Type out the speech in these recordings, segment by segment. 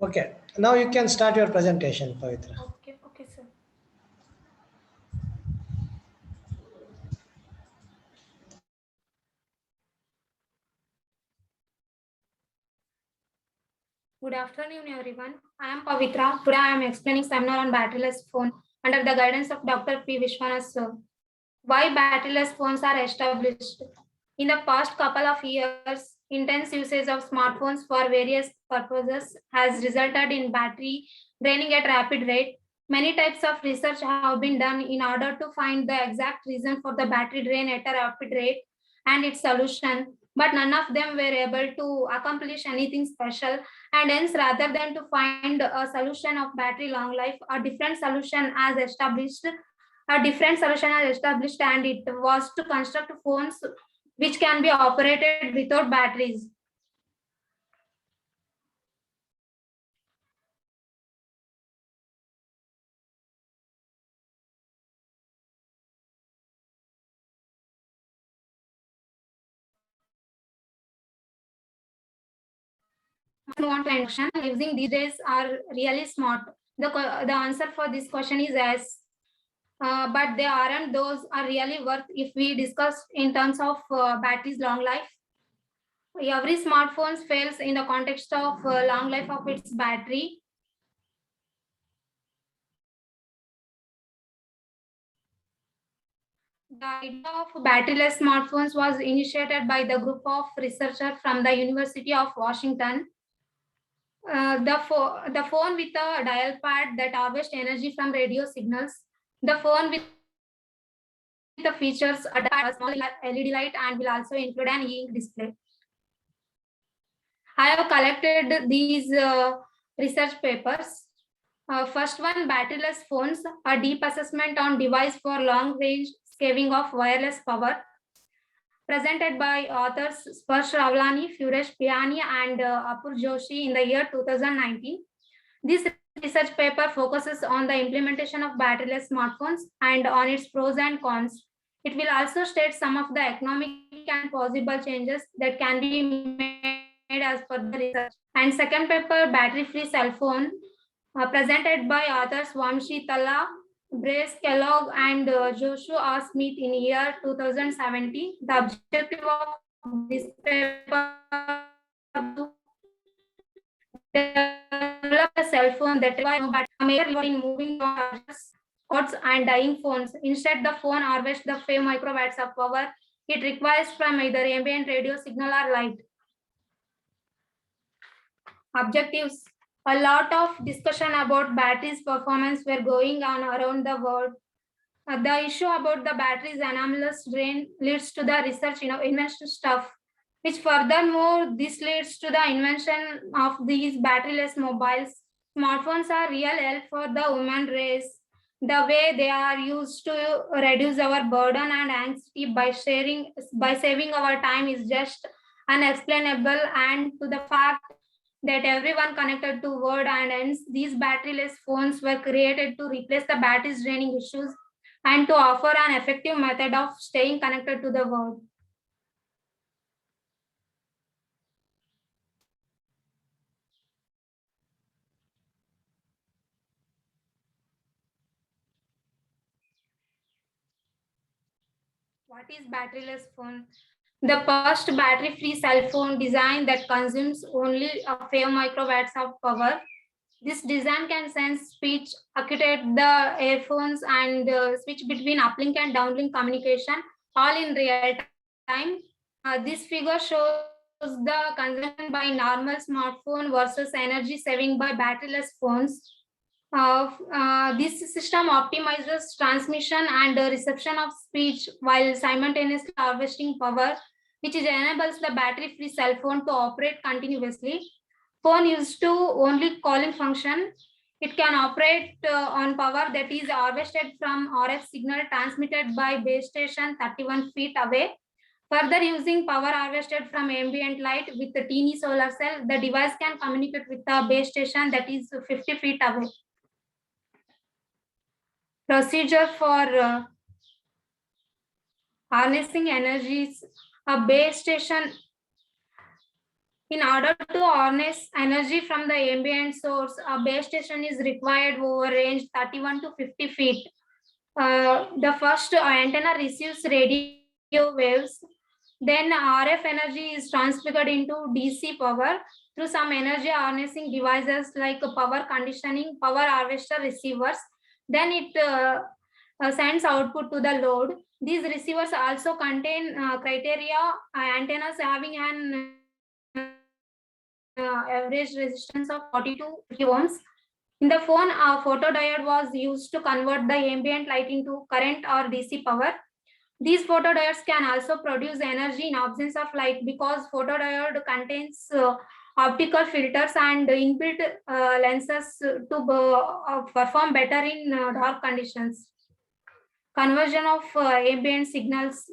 Okay, now you can start your presentation, Pavitra. Okay, sir. Good afternoon, everyone. I am Pavitra. Today I am explaining seminar on batteryless phone under the guidance of Dr. P. Vishwanath sir. Why batteryless phones are established? In the past couple of years, intense usage of smartphones for various purposes has resulted in battery draining at rapid rate. Many types of research have been done in order to find the exact reason for the battery drain at a rapid rate and its solution, but none of them were able to accomplish anything special. And hence, rather than to find a solution of battery long life, a different solution has established, and it was to construct phones which can be operated without batteries. Move on to introduction. Using these days are really smart. The answer for this question is yes. But they aren't. Those are really worth if we discuss in terms of batteries long life. Every smartphone fails in the context of long life of its battery. The idea of batteryless smartphones was initiated by the group of researchers from the University of Washington. The phone with a dial pad that harvests energy from radio signals. The phone with the features a small LED light and will also include an e-ink display. I have collected these research papers. First one, batteryless phones, a deep assessment on device for long range scaling of wireless power, presented by authors Sparsh Ravlani, Suresh Piani, and Apur Joshi in the year 2019. This research paper focuses on the implementation of batteryless smartphones and on its pros and cons. It will also state some of the economic and possible changes that can be made as per the research. And second paper, battery-free cell phone, presented by authors Vamshi Talla, Brace Kellogg, and Joshua R. Smith in year 2017. The objective of this paper to develop a cell phone that requires no battery, a major in moving cords and dying phones. Instead, the phone harvests the 5 microwatts of power it requires from either ambient radio signal or light. Objectives. A lot of discussion about batteries performance were going on around the world. The issue about the batteries anomalous drain leads to the research invention stuff, which furthermore this leads to the invention of these batteryless mobiles. Smartphones are real help for the human race. The way they are used to reduce our burden and anxiety by saving our time is just unexplainable, and to the fact that everyone connected to world, and hence these batteryless phones were created to replace the batteries draining issues and to offer an effective method of staying connected to the world. What is batteryless phone? The first battery-free cell phone design that consumes only a few microwatts of power. This design can sense speech, activate the earphones, and switch between uplink and downlink communication, all in real time. This figure shows the consumption by normal smartphone versus energy saving by batteryless phones. This system optimizes transmission and reception of speech while simultaneously harvesting power, which enables the battery-free cell phone to operate continuously. Phone used to only calling function. It can operate on power that is harvested from RF signal transmitted by base station 31 feet away. Further, using power harvested from ambient light with the teeny solar cell, the device can communicate with the base station that is 50 feet away. Procedure for harnessing energies. A base station In order to harness energy from the ambient source, a base station is required over range 31 to 50 feet. The first antenna receives radio waves, then RF energy is transfigured into DC power through some energy harnessing devices like power conditioning, power harvester receivers. Then it sends output to the load. These receivers also contain criteria antennas having an average resistance of 42 ohms. In the phone, a photodiode was used to convert the ambient light into current or DC power. These photodiodes can also produce energy in absence of light because photodiode contains optical filters and inbuilt lenses to perform better in dark conditions. Conversion of ambient signals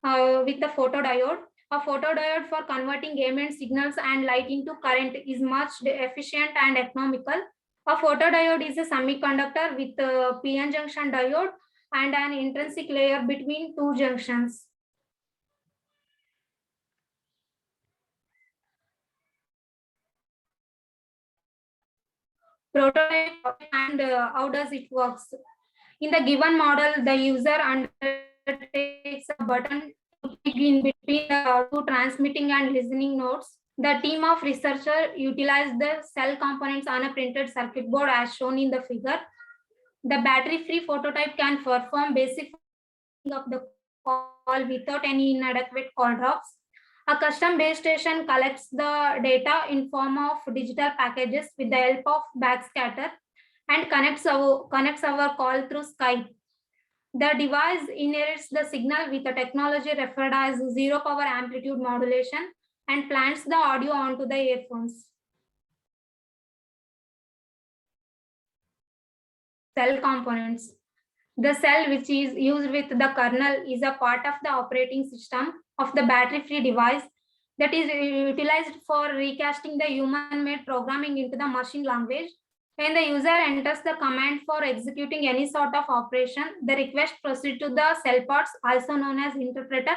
with the photodiode. A photodiode for converting ambient signals and light into current is much efficient and economical. A photodiode is a semiconductor with a PN junction diode and an intrinsic layer between two junctions. Prototype and how does it works? In the given model, the user undertakes a button to click in between the two transmitting and listening nodes. The team of researchers utilized the cell components on a printed circuit board as shown in the figure. The battery-free phototype can perform basic of the call without any inadequate call drops. A custom base station collects the data in form of digital packages with the help of backscatter and connects our call through Skype. The device inherits the signal with a technology referred as zero power amplitude modulation and plants the audio onto the earphones. Cell components. The cell which is used with the kernel is a part of the operating system of the battery-free device that is utilized for recasting the human-made programming into the machine language. When the user enters the command for executing any sort of operation, the request proceeds to the cell parts, also known as interpreter,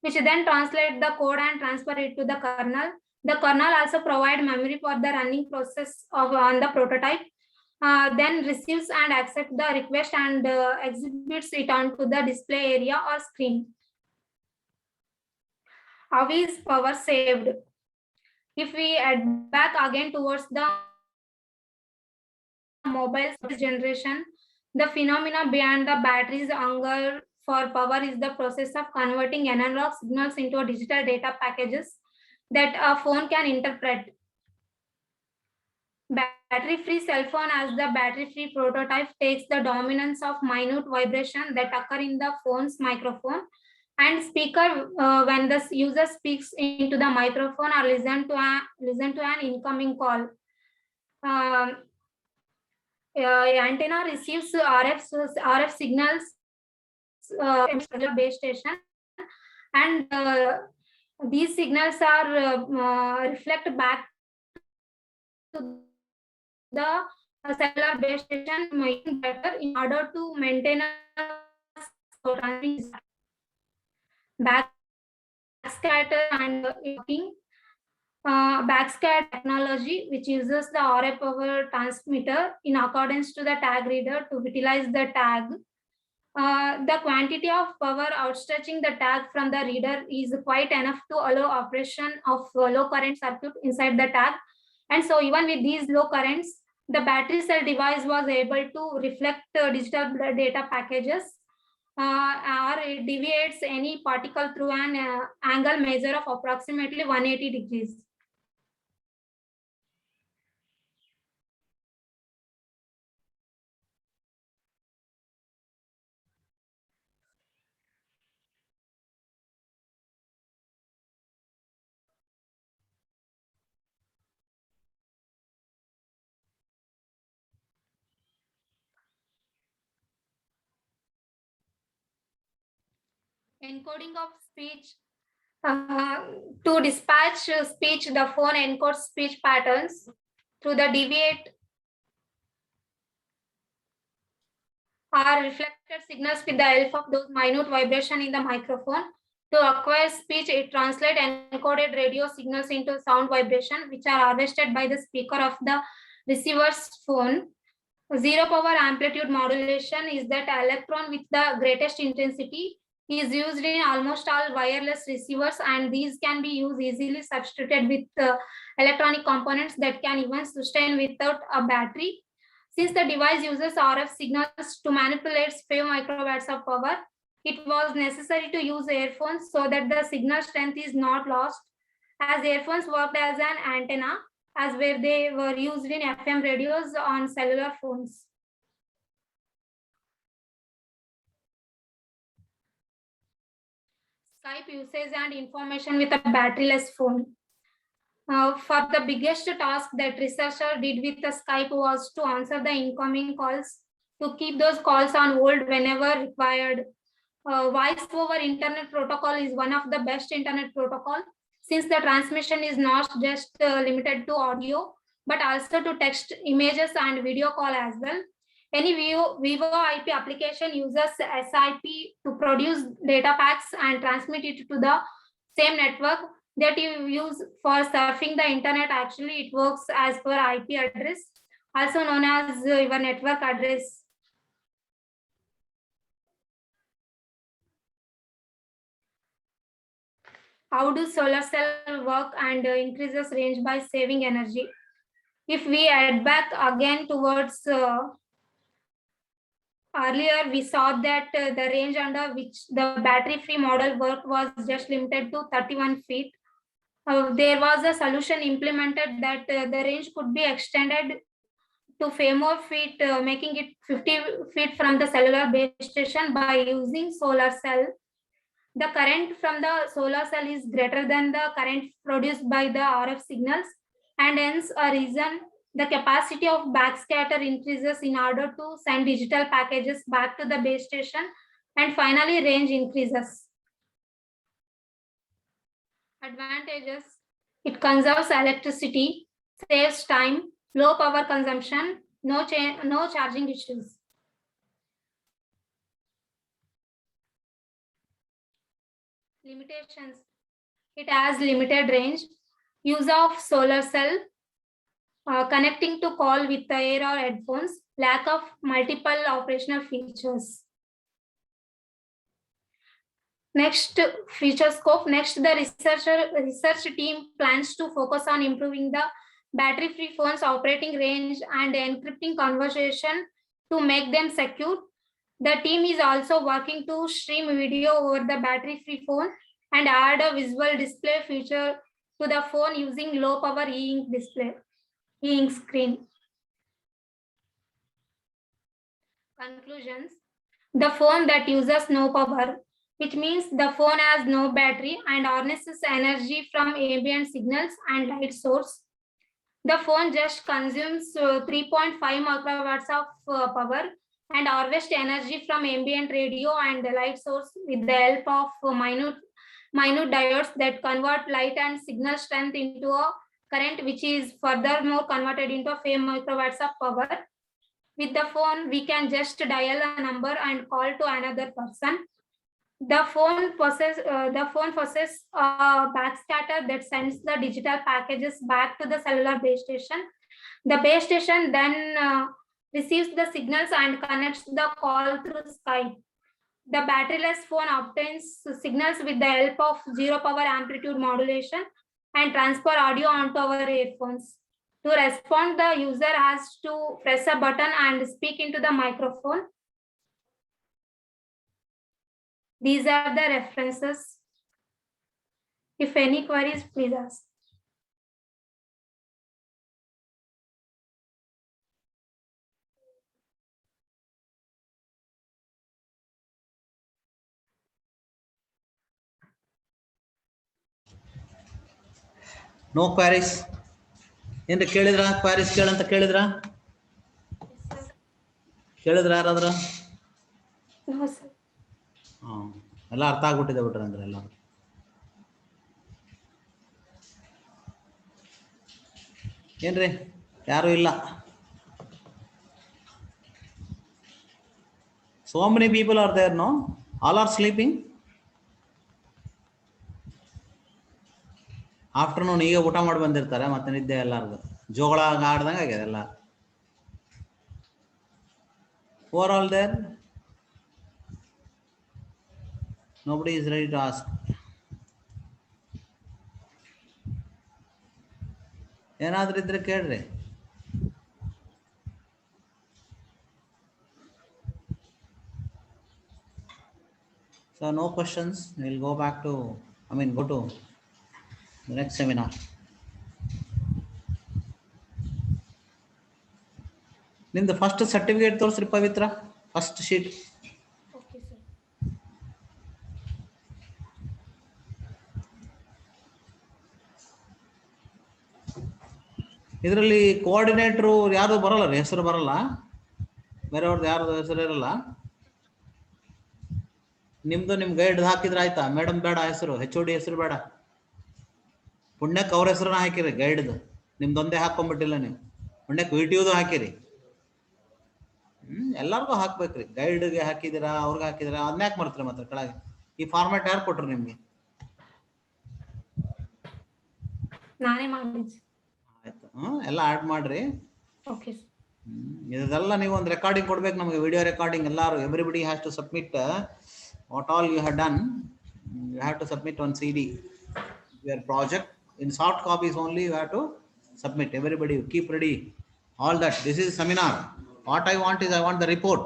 which then translate the code and transfer it to the kernel. The kernel also provides memory for the running process on the prototype. Then receives and accepts the request and exhibits it onto the display area or screen. How is power saved? If we add back again towards the mobile generation, the phenomena behind the battery's hunger for power is the process of converting analog signals into digital data packages that a phone can interpret. Battery-free cell phone as the battery-free prototype takes the dominance of minute vibration that occur in the phone's microphone and speaker when the user speaks into the microphone or listen to an incoming call. Antenna receives RF signals base station, and these signals are reflect back to the cellular base station making better in order to maintain a backscatter and backscatter technology, which uses the RF power transmitter in accordance to the tag reader to utilize the tag. The quantity of power outstretching the tag from the reader is quite enough to allow operation of low current circuit inside the tag. And so even with these low currents, the battery cell device was able to reflect digital data packages or it deviates any particle through an angle measure of approximately 180 degrees. Encoding of speech. To dispatch speech, the phone encodes speech patterns through the deviate or reflected signals with the help of those minute vibration in the microphone. To acquire speech, it translates encoded radio signals into sound vibration, which are harvested by the speaker of the receiver's phone. Zero power amplitude modulation is that electron with the greatest intensity is used in almost all wireless receivers, and these can be used easily substituted with electronic components that can even sustain without a battery. Since the device uses RF signals to manipulate 5 microwatts of power, it was necessary to use earphones so that the signal strength is not lost, as earphones worked as an antenna, as where they were used in FM radios on cellular phones. Skype usage and information with a batteryless phone. For the biggest task that researcher did with the Skype was to answer the incoming calls, to keep those calls on hold whenever required. Voice over internet protocol is one of the best internet protocol, since the transmission is not just limited to audio, but also to text, images, and video call as well. Any VoIP application uses SIP to produce data packs and transmit it to the same network that you use for surfing the internet. Actually, it works as per IP address, also known as your network address. How do solar cell work and increases range by saving energy? If we add back again towards earlier, we saw that the range under which the battery-free model worked was just limited to 31 feet. There was a solution implemented that the range could be extended to 5 more feet, making it 50 feet from the cellular base station by using solar cell. The current from the solar cell is greater than the current produced by the RF signals, and hence a reason the capacity of backscatter increases in order to send digital packages back to the base station, and finally range increases. Advantages: it conserves electricity, saves time, low power consumption, no charging issues. Limitations: it has limited range, use of solar cell, connecting to call with the air or headphones, lack of multiple operational features. Next, feature scope. Next, the research team plans to focus on improving the battery-free phones operating range and encrypting conversation to make them secure. The team is also working to stream video over the battery-free phone and add a visual display feature to the phone using low-power e-ink display, e-ink screen. Conclusions: the phone that uses no power, which means the phone has no battery and harnesses energy from ambient signals and light source. The phone just consumes 3.5 microwatts of power and harvests energy from ambient radio and the light source with the help of minute diodes that convert light and signal strength into a current, which is furthermore converted into 5 microwatts of power. With the phone, we can just dial a number and call to another person. The phone possesses a backscatter that sends the digital packages back to the cellular base station. The base station then receives the signals and connects the call through Skype. The batteryless phone obtains signals with the help of zero power amplitude modulation and transfer audio onto our earphones. To respond, the user has to press a button and speak into the microphone. These are the references. If any queries, please ask. No queries. ಏನ್ರಿ ಕೇಳಿದ್ರ queries ಕೇಳಂತ ಕೇಳಿದ್ರ ಯಾರಾದ್ರ ಎಲ್ಲ ಅರ್ಥ ಆಗ್ಬಿಟ್ಟಿದೆ ಬಿಟ್ರೆ ಅಂದ್ರೆ ಎಲ್ಲ ಏನ್ರಿ ಯಾರು ಇಲ್ಲ. So many people are there, no? All are sleeping. Afternoon ಈಗ ಊಟ ಮಾಡಿ ಬಂದಿರ್ತಾರೆ, ಮತ್ತೆ ನಿದ್ದೆ ಎಲ್ಲಾರ್ದು ಜೋಗಳ ಆಡ್ದಂಗೆ ಆಗಿದೆ ಎಲ್ಲ. Over all there nobody is ready to ask. ಏನಾದ್ರೂ ಇದ್ರೆ ಕೇಳ್ರಿ. So no questions. We'll go back to, go to the next seminar. ನಿಮ್ದು ಫಸ್ಟ್ ಸರ್ಟಿಫಿಕೇಟ್ ತೋರಿಸ್ರಿ ಪವಿತ್ರ, ಫಸ್ಟ್ ಶೀಟ್. Okay, sir. ಇದರಲ್ಲಿ ಕೋಆರ್ಡಿನೇಟ್ರು ಯಾರು ಬರಲ್ಲ ರೀ, ಹೆಸರು ಬರಲ್ಲ, ಬೇರೆಯವ್ರದ್ದು ಯಾರ್ದು ಹೆಸರು ಇರಲ್ಲ. ನಿಮ್ದು ನಿಮ್ ಗೈಡ್ ಹಾಕಿದ್ರೆ ಆಯ್ತಾ? ಮೇಡಮ್ ಬೇಡ ಹೆಸರು, HOD ಹೆಸರು ಬೇಡ, ಪುಣ್ಯಕ್ಕೆ ಅವ್ರ ಹೆಸರನ್ನ ಹಾಕಿರಿ. ಗೈಡ್ದು ನಿಮ್ದೊಂದೇ ಹಾಕೊಂಡ್ಬಿಟ್ಟಿಲ್ಲ ನೀವು, ಪುಣ್ಯಕ್ಕೆ VTUದು ಹಾಕಿರಿ. ಎಲ್ಲಾರ್ಗು ಹಾಕ್ಬೇಕ್ರಿ. ಗೈಡ್ಗೆ ಹಾಕಿದಿರಾ, ಅವ್ರಿಗೆ ಹಾಕಿದಿರಾ, ಅದನ್ಯಾಕೆ ಮಾಡ್ತೀರಿ ಮತ್ತೆ ಕೆಳಗೆ? ಈ ಫಾರ್ಮ್ಯಾಟ್ ಯಾರು ಕೊಟ್ರು ನಿಮ್ಗೆ? ನಾನೇ ಮಾಡಿದ್ದೆ. ಆಯ್ತು, ಎಲ್ಲ ಆಡ್ ಮಾಡ್ರಿ. Okay, sir. ಇದೆಲ್ಲ ನೀವು ಒಂದು ರೆಕಾರ್ಡಿಂಗ್ ಕೊಡ್ಬೇಕು ನಮಗೆ, ವಿಡಿಯೋ ರೆಕಾರ್ಡಿಂಗ್. ಎಲ್ಲಾರು everybody has to submit what all you have done. You have to submit one CD your project in soft copies only. You have to submit. Everybody keep ready all that. This is seminar. What I want is, I want the report.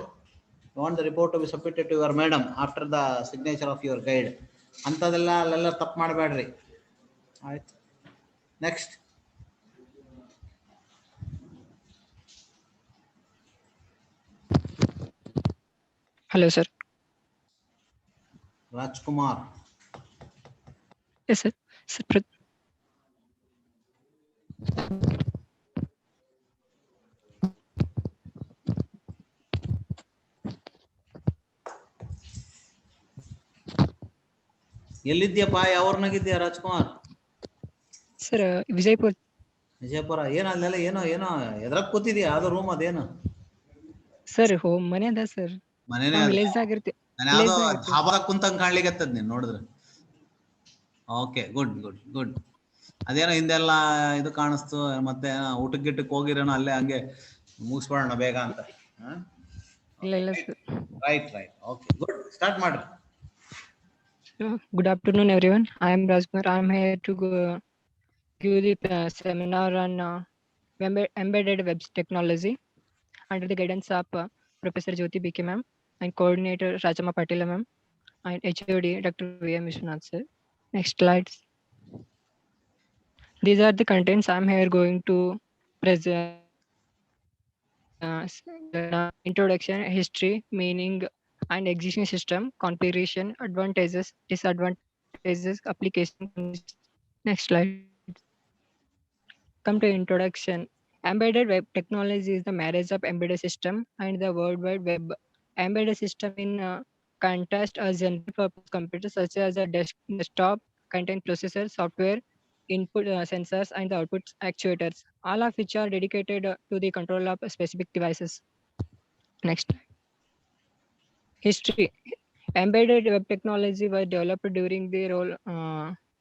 I want the report to be submitted to your madam after the signature of your guide. ಅಂತದೆಲ್ಲ ಅಲ್ಲೆಲ್ಲ ತಪ್ಪು ಮಾಡಬೇಡ್ರಿ. ಆಯ್ತು, next. Hello, sir. Rajkumar. Yes, sir. Sir, ಎಲ್ಲಿದ್ಯಪ್ಪ? ಯಾವ್ರನಾಗಿದ್ಯಾ Rajkumar? sir, Vijaypur. Vijayapura. ಏನ ಅಲ್ಲೆಲ್ಲ ಏನೋ ಏನೋ ಎದ್ರಾಗ ಕೂತಿದ್ಯಾ? ಯಾವ್ದೋ ರೂಮ್ ಅದೇನು? Sir, home ಮನೆ ಅದ sir. ಮನೇನೆ ವಿಲೇಜ್ ಆಗಿರ್ತಿ. ನಾನು ಯಾವ್ದೋ ಧಾಬಾದಾಗ ಕುಂತಂಗ್ ಕಾಣ್ಲಿಕ್ಕತ್ತದ ನೀನ್ ನೋಡಿದ್ರೆ. Okay, good good good. ಅದೇನೋ ಹಿಂದೆಲ್ಲ ಇದು ಕಾಣಿಸ್ತು, ಮತ್ತೆ ಊಟಕ್ಕೆ ಗಿಟ್ಟಕ್ಕೆ ಹೋಗಿರೇನೋ, ಅಲ್ಲೇ ಹಂಗೆ ಮುಗಿಸ್ಬಿಡೋಣ ಬೇಗ ಅಂತ. ಇಲ್ಲ sir. Right right, okay, good. Start ಮಾಡ್ರಿ. Good afternoon, everyone. I am Rajkumar. I am here to give the seminar on embedded web technology under the guidance of Professor Jyoti BK ma'am and coordinator Rajama Patil ma'am and HOD Dr. VM Vishwanath sir. Next slides. These are the contents I am here going to present. Introduction, history, meaning and existing system, configuration, advantages, disadvantages, application. Next slide. Come to introduction. Embedded web technology is the marriage of embedded system and the World Wide Web. Embedded system in contrast a general purpose computer such as a desktop contain processor, software, input sensors and the output actuators, all of which are dedicated to the control of specific devices. Next. History. Embedded web technology was developed during the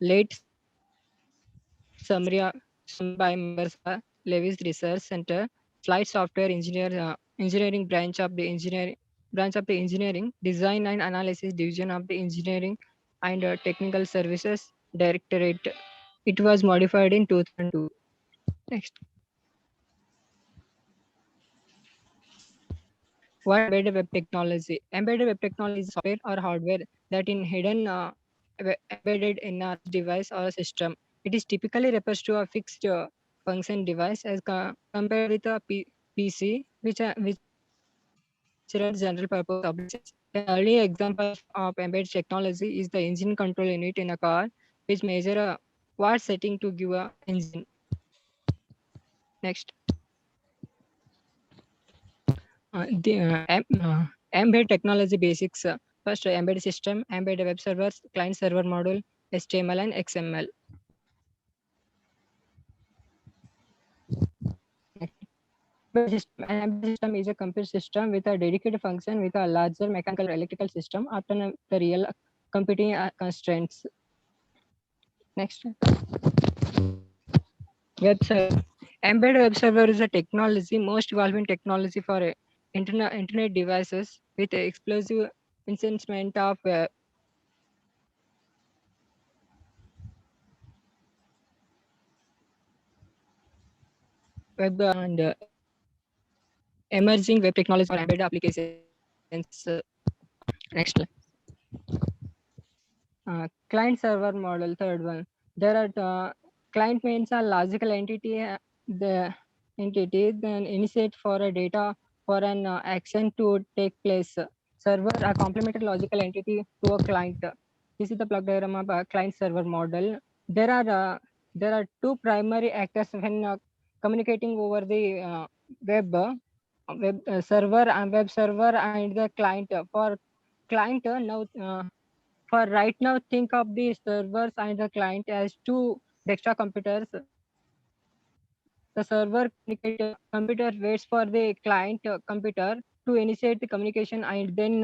late summary by members of Lewis Research Center, Flight Software Engineering branch of the engineering, design and analysis division of the engineering and technical services directorate. It was modified in 2002. Next. What embedded web technology? Embedded web technology is software or hardware that is hidden embedded in a device or a system. It is typically refers to a fixed function device as compared with a PC, which are general purpose applications. An early example of embedded technology is the engine control unit in a car, which measure a watt setting to give a engine. Next. Embedded technology basics. First, embedded system, embedded web servers, client server module, HTML and XML. An embedded system is a computer system with a dedicated function with a larger mechanical or electrical system often the real computing constraints. Next. Web server. Embedded web server is a technology, most evolving technology for internet devices with explosive incensement of web and emerging web technology for embedded applications. Next slide. Client server model, third one. There are client means a logical entity, the entity then initiate for a data for an action to take place. Server a complementary logical entity to a client. This is the block diagram of a client server model. There are two primary actors when communicating over the web server and web server and the client. For client now. For right now, think of the servers and the client as two extra computers. The server computer waits for the client computer to initiate the communication, and then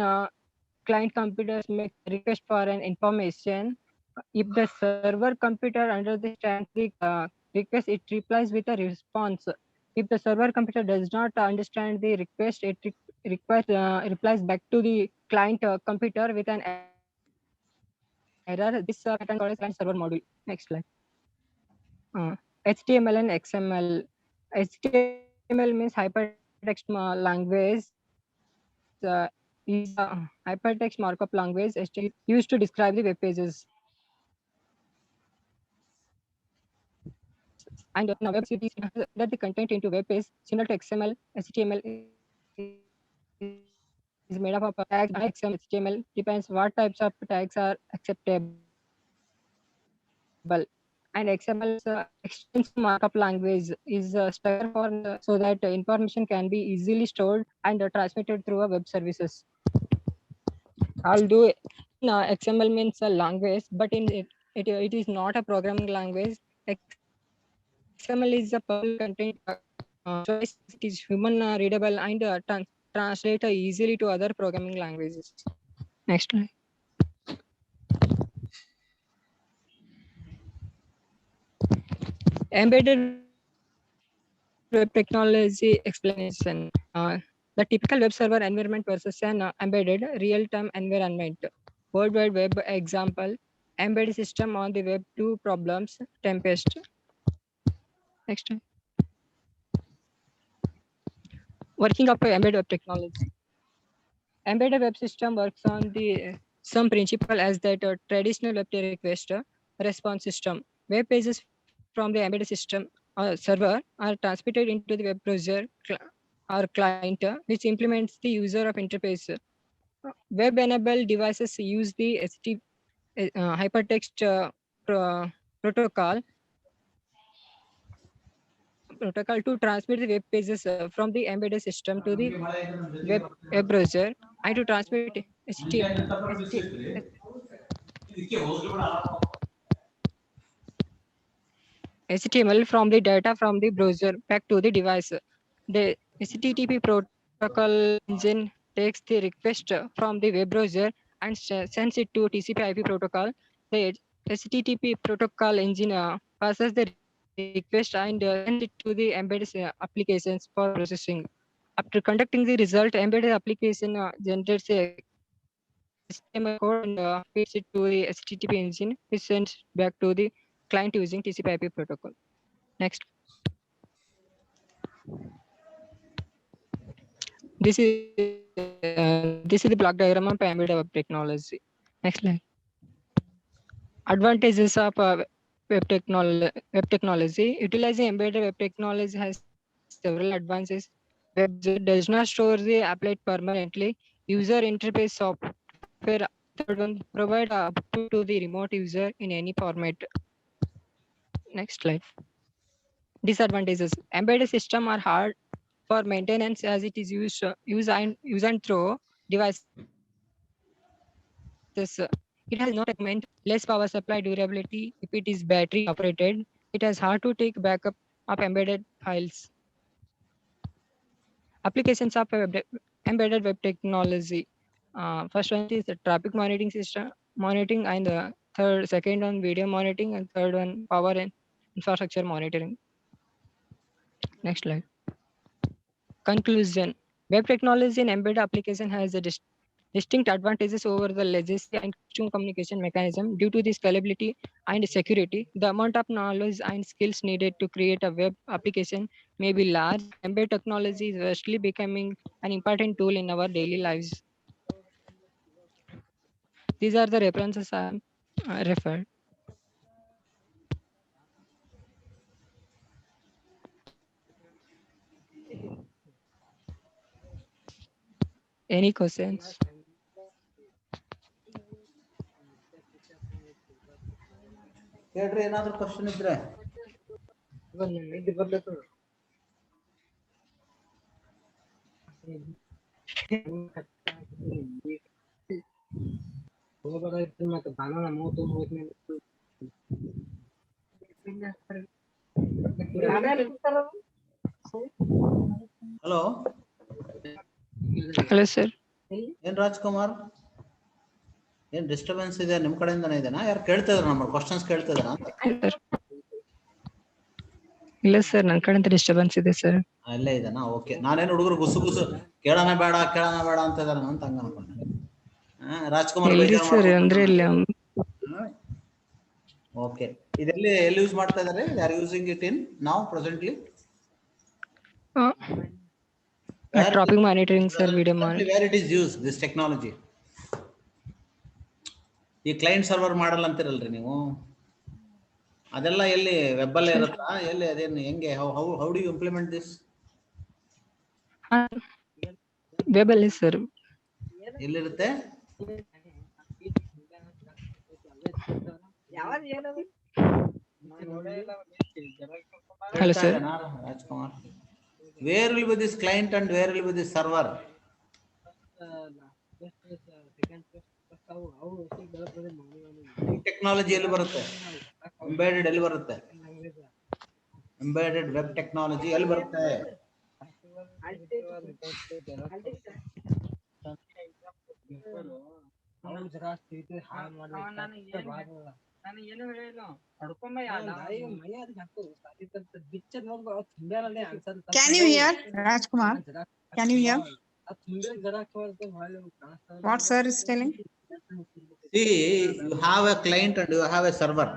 client computers make request for an information. If the server computer understands the request, it replies with a response. If the server computer does not understand the request, it replies back to the client computer with an error. This pattern called as client server module. Next slide. HTML and XML. HTML means hypertext language. Is a hypertext markup language used to describe the web pages. And now web pages that the content into web page similar to XML. HTML is made up of tags. XML, HTML depends what types of tags are acceptable. And XML is extensive markup language is structured for so that information can be easily stored and transmitted through a web services. Although XML means a language, but in it is not a programming language. XML is a public content choice. It is human readable and translate easily to other programming languages. Next slide. Embedded web technology explanation. The typical web server environment versus an embedded real-time environment. World Wide Web example. Embedded system on the web, two problems. Tempest. Next time. Working of embedded web technology. Embedded web system works on the some principle as that traditional web request response system. Web pages from the embedded system server are transmitted into the web browser or client, which implements the user of interface. Web-enabled devices use the hypertext protocol to transmit the web pages from the embedded system to the web browser and to transmit HTML from the data from the browser back to the device. The HTTP protocol engine takes the request from the web browser and sends it to TCP/IP protocol. The HTTP protocol engine passes the request and sends it to the embedded applications for processing. After conducting the result, embedded application generates a HTML code and feeds it to the HTTP engine, which sends back to the client using TCP/IP protocol. Next. This is the block diagram of embedded web technology. Next slide. Advantages of web technology. Utilizing embedded web technology has several advantages. Web does not store the applet permanently. User interface software. Third one, provide output to the remote user in any format. Next slide. Disadvantages. Embedded system are hard for maintenance as it is use and throw devices. It has no recommend less power supply durability if it is battery operated. It has hard to take backup of embedded files. Applications of embedded web technology. First one is the traffic monitoring system monitoring, and second one video monitoring, and third one power and infrastructure monitoring. Next slide. Conclusion. Web technology and embedded application has a distinct advantages over the legacy and custom communication mechanism due to the scalability and security. The amount of knowledge and skills needed to create a web application may be large. Embedded technology is vastly becoming an important tool in our daily lives. These are the references I referred. Any questions? ಹೇಳ್ರಿ ಏನಾದ್ರು question ಇದ್ರೆ. Hello Hello, sir. ಏನ್ ರಾಜ್ಕುಮಾರ್, ಏನ್ disturbance ಇದೆ ನಿಮ್ ಕಡೆಯಿಂದನೇ ಇದೆನಾ? ಯಾರು ಕೇಳ್ತಾ ಇದ್ರ ನಮ್ಮ ಕ್ವಶನ್ಸ್ ಕೇಳ್ತಾ ಇದ್ರ ಅಂತ? ಇಲ್ಲ ಸರ್, ನನ್ನ ಕಡೆಯಿಂದ ಡಿಸ್ಟರ್ಬೆನ್ಸ್ ಇದೆ ಸರ್. ಅಲ್ಲೇ ಇದೆನಾ? ಓಕೆ. ನಾನೇನು ಹುಡುಗರು ಗುಸು ಕೇಳೋಣ ಬೇಡ ಅಂತ ಇದಾರೆ ಅಂತ ಹಂಗ ಅನ್ಕೊಂಡೆ. ರಾಜ್ಕುಮಾರ್ ಅಂದ್ರೆ ಇಲ್ಲ. ಓಕೆ. ಇದೆಲ್ಲಿ ಎಲ್ಲಿ ಯೂಸ್ ಮಾಡ್ತಾ ಇದಾರೆ? ಆರ್ ಯೂಸಿಂಗ್ ಇಟ್ ಇನ್ ನಾವ್ presently? Traffic monitoring, sir, video monitoring. Where it is used, this technology? ಈ ಕ್ಲೈಂಟ್ ಸರ್ವರ್ ಮಾಡಲ್ ಅಂತಿರಲ್ರಿ ನೀವು, ಅದೆಲ್ಲ ಎಲ್ಲಿ ವೆಬ್ ಅಲ್ಲೇ ಇರುತ್ತಾ? ಎಲ್ಲಿ ಅದೇನು ಹೆಂಗೆ how do you implement this? Web ಅಲ್ಲಿ ಸರ್. ಎಲ್ಲಿರುತ್ತೆ? Hello sir. Rajkumar, where will be this client and where will be this server? Technology ಎಲ್ಲಿ ಬರುತ್ತೆ? Embedded ಎಲ್ಲಿ ಬರುತ್ತೆ? Embedded web technology ಎಲ್ಲಿ ಬರುತ್ತೆ? Can you hear, Rajkumar? Can you hear what sir is telling? See, you have a client and you have a server.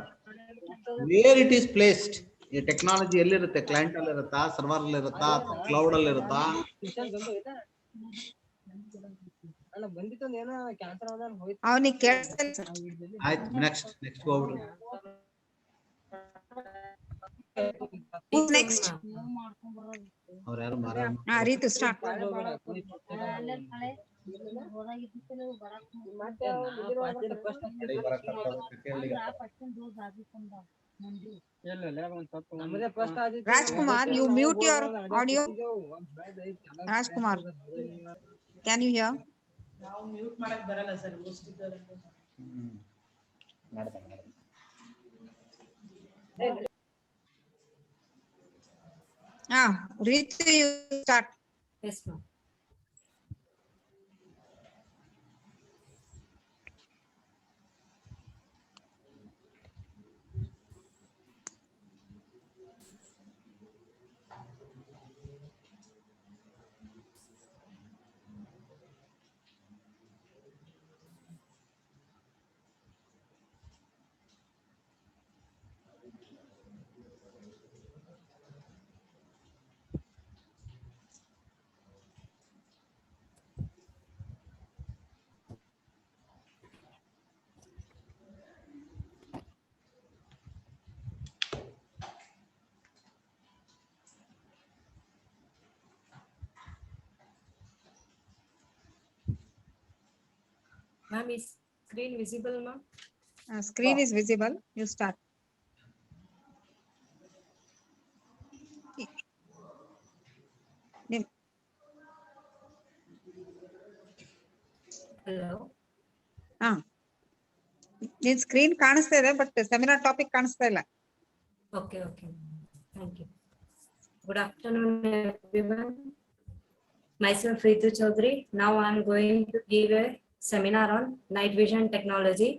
Where it is placed? ಈ technology ಎಲ್ಲಿರುತ್ತೆ? Client ಅಲ್ಲಿ ಇರುತ್ತಾ, server ಅಲ್ಲಿ ಇರುತ್ತಾ, cloud ಅಲ್ಲಿ ಇರುತ್ತಾ? ಅವನಿಗೆ ಕೇಳಿಸ್ತಿಲ್ಲ. ಆಯ್ತು, ನೆಕ್ಸ್ಟ್ ಹೋಗ್ಬಿಡ್ರಿ. Who's next? ಅವ್ರು ಯಾರು ಮಾರ Ritu, start. Rajkumar, you mute your audio. Rajkumar, can you hear? Ritu, you start. Yes, ma'am. Ma'am, is screen visible, ma'am? Screen is visible. You start. Hello. ನಿನ್ screen ಕಾಣಿಸ್ತಾ ಇದೆ, but seminar topic ಕಾಣಿಸ್ತಾ ಇಲ್ಲ. Okay. Thank you. Good afternoon, everyone. Myself Ritu Chaudhary. Now I am going to give a seminar on night vision technology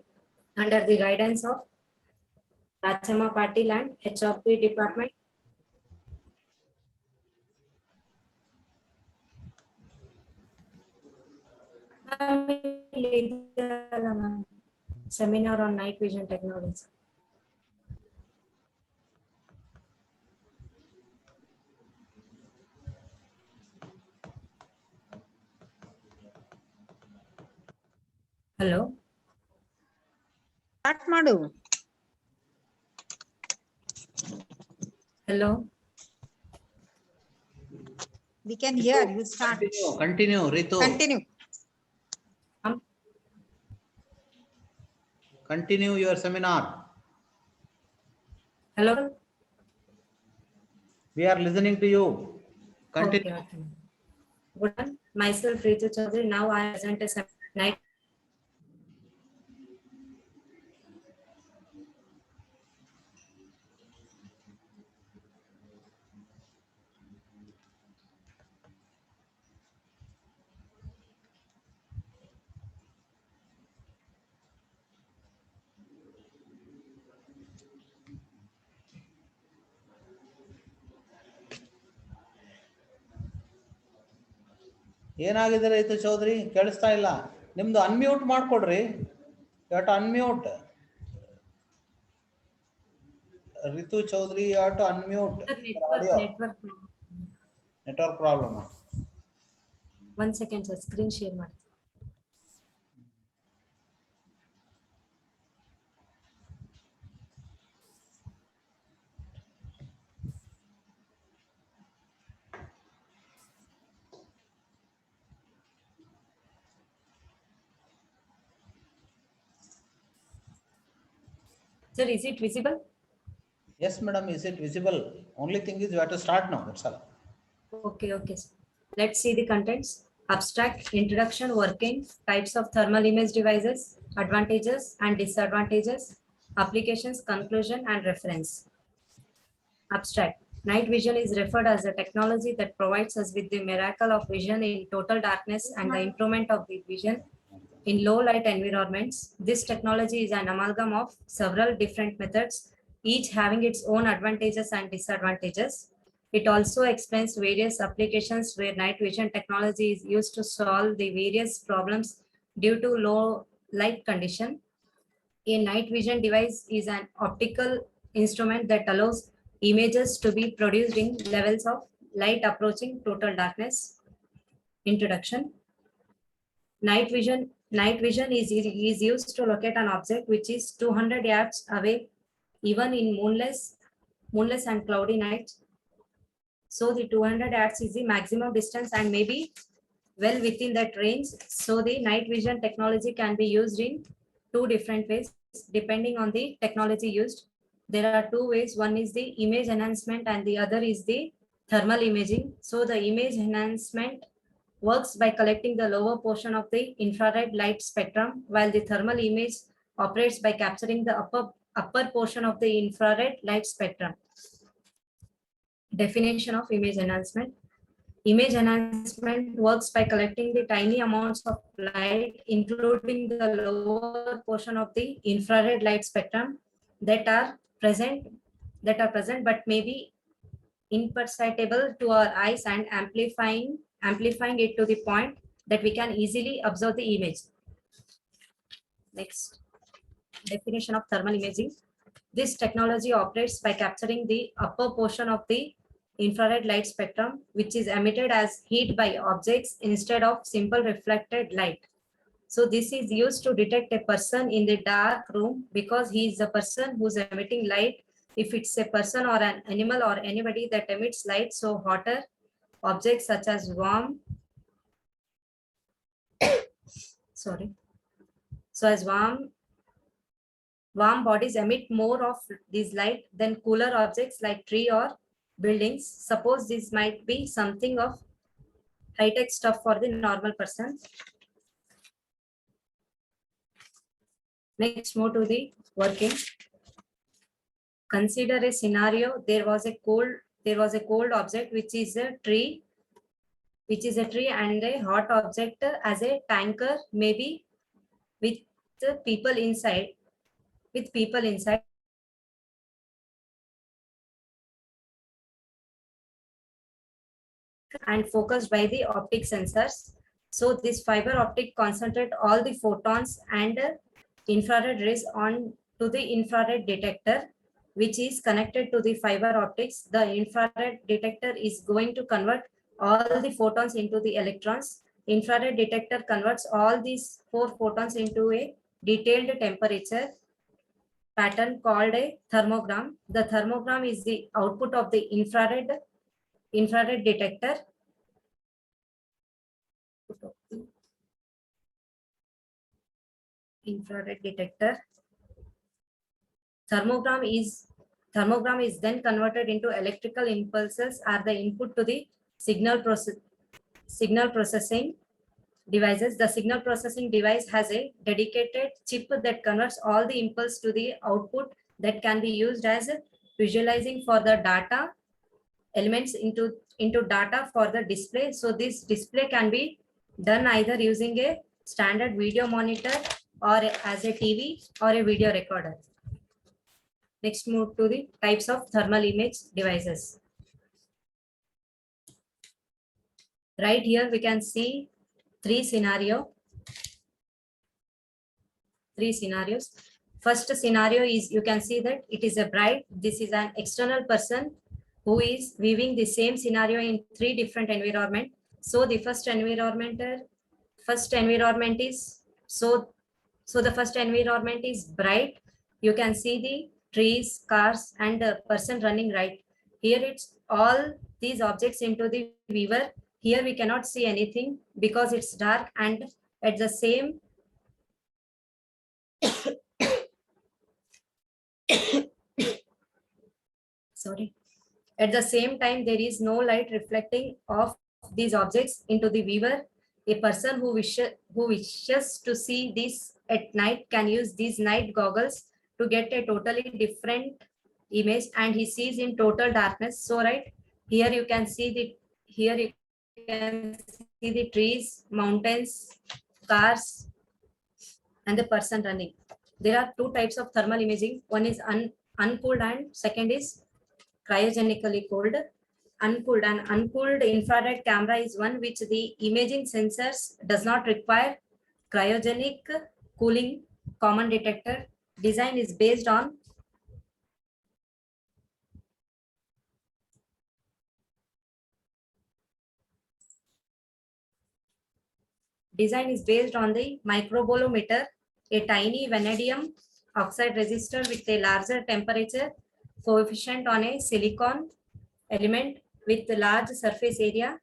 under the guidance of Rachama Patil and HRP department. Seminar on night vision technology. Hello. Start ಮಾಡು. Hello. We can hear you start. Continue, Ritu. Continue. Continue your seminar. Hello. We are listening to you. Continue. Okay. Good one. Myself, Ritu Chaudhary. Now I present a night. ಏನಾಗಿದೆ ರೈತ ಚೌಧರಿ? ಕೇಳಿಸ್ತಾ ಇಲ್ಲ. ನಿಮ್ದು unmute ಮಾಡ್ಕೊಡ್ರಿ. You have to unmute. Ritu Chaudhary, you have to unmute. Network problem. 1 second, sir. Screen share ಮಾಡಿ. Sir, is it visible? Yes, madam. Is it visible? Only thing is you have to start now. That's all. Okay. Sir. Let's see the contents. Abstract, introduction, working, types of thermal image devices, advantages and disadvantages, applications, conclusion and reference. Abstract. Night vision is referred as a technology that provides us with the miracle of vision in total darkness and the improvement of the vision in low light environments. This technology is an amalgam of several different methods, each having its own advantages and disadvantages. It also explains various applications where night vision technology is used to solve the various problems due to low light condition. A night vision device is an optical instrument that allows images to be produced in levels of light approaching total darkness. Introduction. Night vision is used to locate an object which is 200 yards away, even in moonless and cloudy nights. So the 200 yards is the maximum distance and maybe well within that range. So the night vision technology can be used in two different ways depending on the technology used. There are two ways. One is the image enhancement and the other is the thermal imaging. So the image enhancement works by collecting the lower portion of the infrared light spectrum, while the thermal image operates by capturing the upper portion of the infrared light spectrum. Definition of image enhancement. Image enhancement works by collecting the tiny amounts of light, including the lower portion of the infrared light spectrum that are present but may be imperceptible to our eyes, and amplifying it to the point that we can easily observe the image. Next, definition of thermal imaging. This technology operates by capturing the upper portion of the infrared light spectrum, which is emitted as heat by objects instead of simple reflected light. So this is used to detect a person in the dark room because he is the person who's emitting light. If it's a person or an animal or anybody that emits light, so hotter objects such as warm bodies emit more of this light than cooler objects like tree or buildings. Suppose this might be something of high-tech stuff for the normal person. Next, move to the working. Consider a scenario. There was a cold object which is a tree and a hot object as a tanker, maybe with people inside. And focused by the optic sensors. So this fiber optic concentrate all the photons and infrared rays on to the infrared detector, which is connected to the fiber optics. The infrared detector is going to convert all the photons into the electrons. Infrared detector converts all these 4 photons into a detailed temperature pattern called a thermogram. The thermogram is the output of the infrared detector. Infrared detector. Thermogram is then converted into electrical impulses are the input to the signal processing devices. The signal processing device has a dedicated chip that converts all the impulse to the output that can be used as visualizing for the data elements into data for the display. So this display can be done either using a standard video monitor or as a TV or a video recorder. Next, move to the types of thermal image devices. Right here we can see three scenarios. First scenario is, you can see that it is a bride. This is an external person who is viewing the same scenario in 3 different environments. So the first environment is the first environment is bright. You can see the trees, cars, and the person running right. Here it's all these objects into the viewer. Here we cannot see anything because it's dark, and at the same at the same time, there is no light reflecting off these objects into the viewer. A person who wishes to see this at night can use these night goggles to get a totally different image, and he sees in total darkness. So right here you can see the trees, mountains, cars, and the person running. There are 2 types of thermal imaging. One is uncooled and second is cryogenically cooled. Uncooled and uncooled infrared camera is one which the imaging sensors does not require cryogenic cooling. Common detector design is based on the microbolometer, a tiny vanadium oxide resistor with a larger temperature coefficient on a silicon element with large surface area,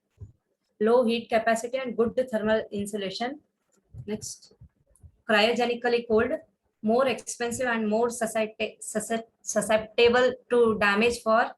low heat capacity, and good thermal insulation. Next, cryogenically cooled, more expensive and more susceptible to damage for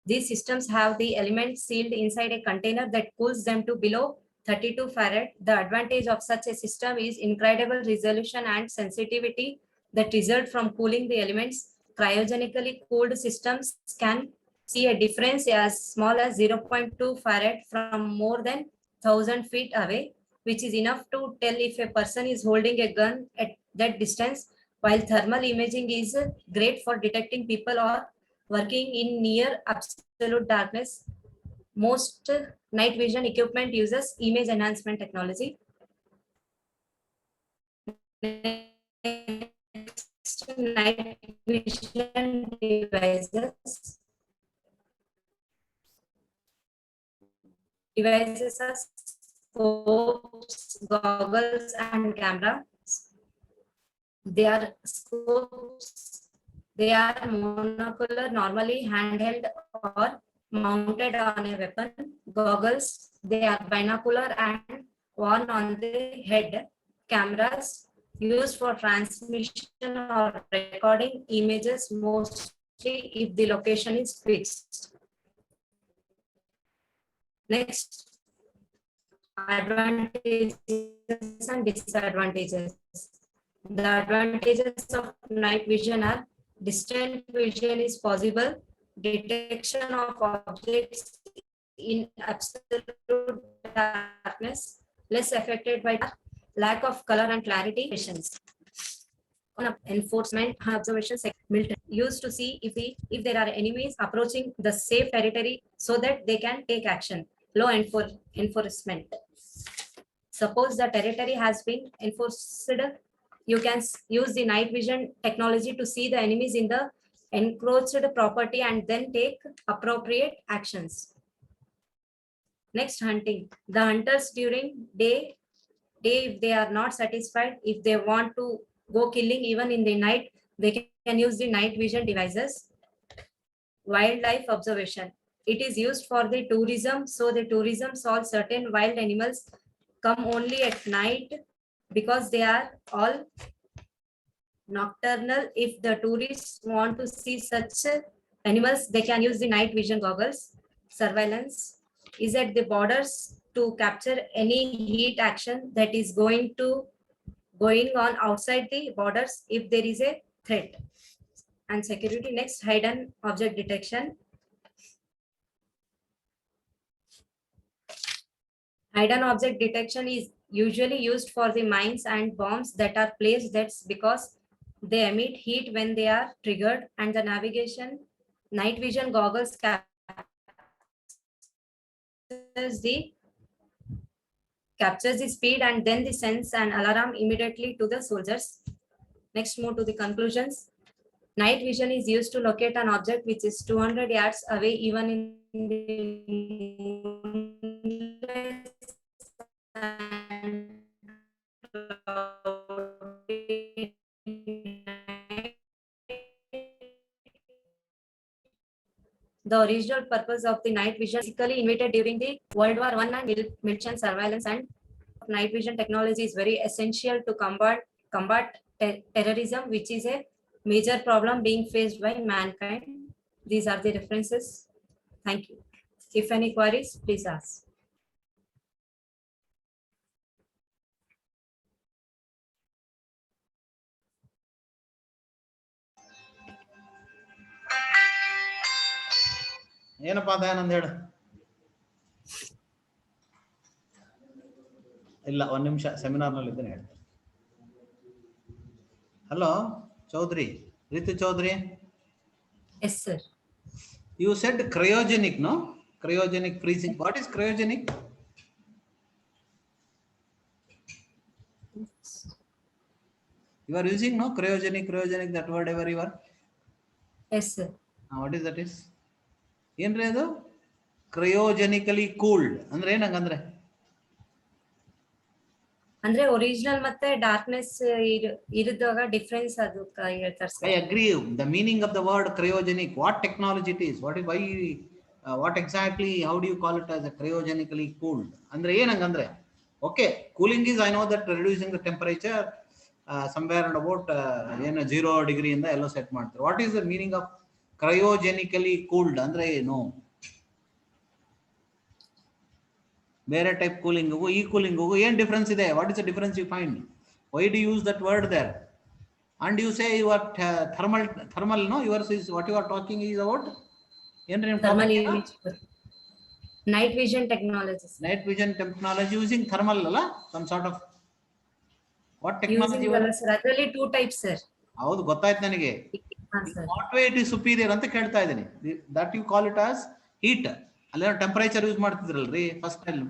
these systems have the elements sealed inside a container that cools them to below 32 Farad. The advantage of such a system is incredible resolution and sensitivity that result from cooling the elements. Cryogenically cooled systems can see a difference as small as 0.2 Farad from more than 1,000 feet away, which is enough to tell if a person is holding a gun at that distance. While thermal imaging is great for detecting people or working in near absolute darkness, most night vision equipment uses image enhancement technology. Next, night vision devices. Devices are scopes, goggles, and cameras. They are scopes. They are monocular, normally handheld or mounted on a weapon. Goggles, they are binocular and worn on the head. Cameras, used for transmission or recording images, mostly if the location is fixed. Next, advantages and disadvantages. The advantages of night vision are: distant vision is possible, detection of objects in absolute darkness, less affected by lack of color and clarity. on enforcement observation military used to see if there are enemies approaching the safe territory so that they can take action. Law enforcement. Suppose the territory has been enforced, you can use the night vision technology to see the enemies in the encroached property and then take appropriate actions. Next, hunting. The hunters during day, if they are not satisfied, if they want to go killing even in the night, they can use the night vision devices. Wildlife observation. It is used for the tourism. So the tourism saw certain wild animals come only at night because they are all nocturnal. If the tourists want to see such animals, they can use the night vision goggles. Surveillance is at the borders to capture any heat action that is going on outside the borders if there is a threat. And security. Next, hidden object detection. Hidden object detection is usually used for the mines and bombs that are placed. That's because they emit heat when they are triggered, and the navigation night vision goggles captures the speed and then the sends an alarm immediately to the soldiers. Next, move to the conclusions. Night vision is used to locate an object which is 200 yards away, even in the original purpose of the night vision basically invented during the World War I and military surveillance, and night vision technology is very essential to combat terrorism, which is a major problem being faced by mankind. These are the references. Thank you. If any queries, please ask. ಏನಪ್ಪಾ ದಯಾನಂದ್ ಹೇಳು. ಇಲ್ಲ, ಒಂದ್ ನಿಮಿಷ, ಸೆಮಿನಾರ್ನಲ್ಲಿ ಇದ್ದೇನೆ. ಹೇಳಿ. Hello Chaudhary, Ritu Chaudhary. Yes, sir. You said cryogenic, no? Cryogenic freezing. What is cryogenic? You are using, no? Cryogenic, that word ever you are? Yes, sir. What is that is? ಏನ್ರಿ ಅದು? ಕ್ರಯೋಜೆನಿಕಲಿ ಕೂಲ್ಡ್ ಅಂದ್ರೆ ಏನಂಗಂದ್ರೆ? ಅಂದ್ರೆ ಒರಿಜಿನಲ್ ಮತ್ತೆ ಡಾರ್ಕ್ನೆಸ್ ಇರಿದಾಗ ಡಿಫರೆನ್ಸ್ ಅದು ಹೇಳ್ತಾರೆ sir. I agree. The meaning of the word cryogenic, what technology it is, what exactly, how do you call it as a cryogenically cooled? ಅಂದ್ರೆ ಏನಂಗಂದ್ರೆ, okay, cooling is, I know that reducing the temperature somewhere around about 0 degree ಇಂದ ಎಲ್ಲೋ set ಮಾಡ್ತಾರೆ. What is the meaning of cryogenically cooled ಅಂದ್ರೆ ಏನು? ಬೇರೆ type cooling ಈ cooling ಏನ್ difference ಇದೆ? What is the difference you find? Why do use that word there? And you say you are thermal no? Yours is what you are talking is about ಏನ್ರಿ? Night vision technology. Night vision technology using thermal ಅಲ್ಲ? Some sort of what technology? ಅದರಲ್ಲಿ 2 types sir. ಹೌದು, ಗೊತ್ತಾಯ್ತು ನನಗೆ. What way it is superior ಅಂತ ಕೇಳ್ತಾ ಇದ್ದೀನಿ. That you call it as heat. ಅಲ್ಲೇ ಟೆಂಪರೇಚರ್ ಯೂಸ್ ಮಾಡ್ತಿದ್ರಲ್ರಿ ಫಸ್ಟ್ ಟೈಮ್.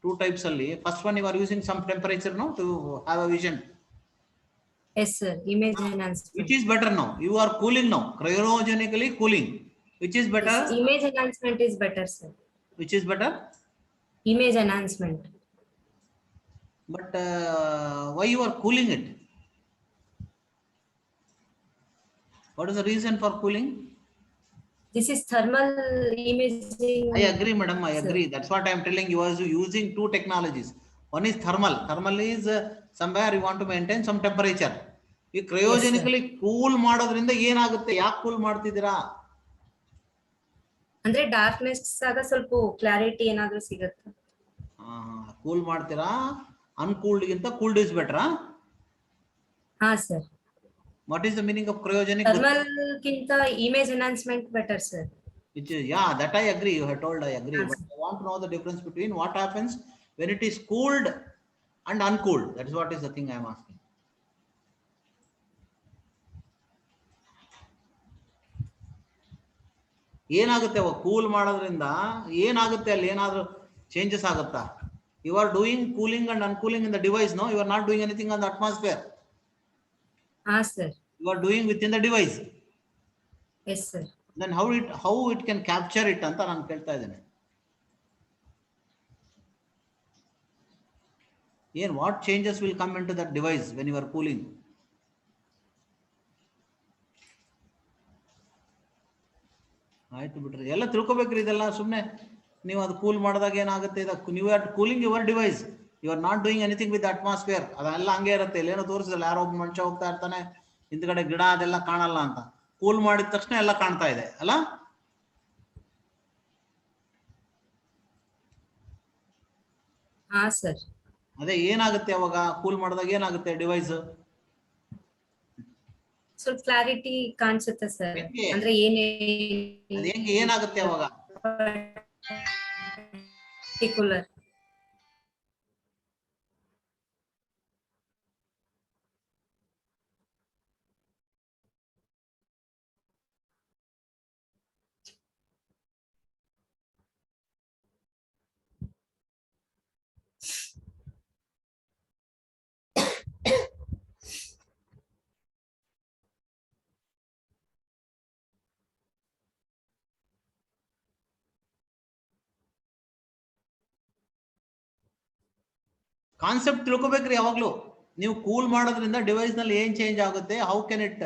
2 ಟೈಪ್ಸ್ ಅಲ್ಲಿ first one you are using some temperature no to have a vision. Yes sir. Image enhancement. Which is better now? You are cooling now, cryogenically cooling. Which is better? Yes, image enhancement is better, sir. Which is better? Image enhancement. But why you are cooling it? What is the reason for cooling? This is thermal imaging. I agree, madam. I agree. That's what I am telling you. Are using 2 technologies. One is thermal. Thermal is somewhere you want to maintain some temperature. You cryogenically cool ಮಾಡೋದ್ರಿಂದ ಏನಾಗುತ್ತೆ? ಯಾಕೆ cool ಮಾಡ್ತಿದ್ದೀರಾ? ಅಂದ್ರೆ darkness ಆಗ ಸ್ವಲ್ಪ clarity ಏನಾದರೂ ಸಿಗುತ್ತೆ. Cool ಮಾಡ್ತೀರಾ? ಅನ್ಕೂಲ್ಡ್ ಗಿಂತ ಕೂಲ್ಡ್ ಇಸ್ ಬೆಟರ್? ಹಾ sir. What is the meaning of cryogenic? Thermal kinta image enhancement better, sir. Which is, yeah, that I agree. You have told, I agree. Yes. But I want to know the difference between what happens when it is cooled and uncooled. That is what is the thing I am asking. ಏನಾಗುತ್ತೆ ಅವಾಗ cool ಮಾಡೋದ್ರಿಂದ ಏನಾಗುತ್ತೆ ಅಲ್ಲಿ ಏನಾದರೂ changes ಆಗುತ್ತಾ? You are doing cooling and uncooling in the device, no you are not doing anything on the atmosphere. sir. You are doing within the device. Yes, sir. Then how it can capture it ಅಂತ ನಾನು ಕೇಳ್ತಾ ಇದ್ದೇನೆ. ಏನು what changes will come into that device when you are cooling? ಆಯ್ತು ಬಿಟ್ರಿ, ಎಲ್ಲ ತಿಳ್ಕೊಬೇಕ್ರಿ ಇದೆಲ್ಲ. ಸುಮ್ಮನೆ ನೀವು ಅದು ಕೂಲ್ ಮಾಡಿದಾಗ ಏನಾಗುತ್ತೆ, ನೀವು are cooling your device, you are not doing anything with atmosphere. ಅದೆಲ್ಲ ಹಂಗೆ ಇರುತ್ತೆ. ಇಲ್ಲೇನೋ ತೋರಿಸಿಲ್ಲ, ಯಾರೋ ಒಬ್ಬ ಮನುಷ್ಯ ಹೋಗ್ತಾ ಇರ್ತಾನೆ, ಹಿಂದ್ಗಡೆ ಗಿಡ ಅದೆಲ್ಲ ಕಾಣಲ್ಲ ಅಂತ. ಕೂಲ್ ಮಾಡಿದ ತಕ್ಷಣ ಎಲ್ಲ ಕಾಣ್ತಾ ಇದೆ ಅಲ್ಲ. ಸರ್. ಅದೇ ಏನಾಗುತ್ತೆ ಅವಾಗ ಕೂಲ್ ಮಾಡಿದಾಗ ಏನಾಗುತ್ತೆ ಡಿವೈಸ್? ಸ್ವಲ್ಪ ಕ್ಲಾರಿಟಿ ಕಾಣಿಸುತ್ತೆ ಸರ್. ಅಂದ್ರೆ ಹೆಂಗೆ ಏನಾಗುತ್ತೆ ಅವಾಗ? ಪರ್ಟಿಕ್ಯುಲರ್ ಕಾನ್ಸೆಪ್ಟ್ ತಿಳ್ಕೊಬೇಕ್ರಿ ಯಾವಾಗ್ಲೂ. ನೀವು ಕೂಲ್ ಮಾಡೋದ್ರಿಂದ ಡಿವೈಸ್ ನಲ್ಲಿ ಏನ್ ಚೇಂಜ್ ಆಗುತ್ತೆ, how can it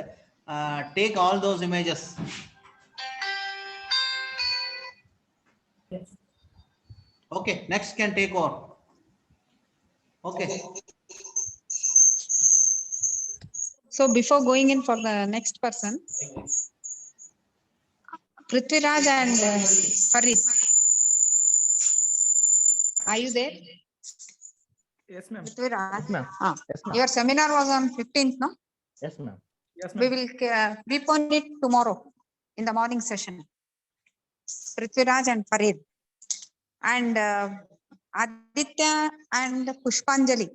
take all those images. Okay, next can take over. Okay, So before going in for the next person, Prithviraj and Farid, are you there? Yes, ma'am. Prithviraj, Yes, ma'am. Yes, ma'am. your seminar was on 15th, no? Yes, ma'am. Yes, We ma'am. will prepone it tomorrow in the morning session. Prithviraj and Farid and Aditya and Pushpanjali.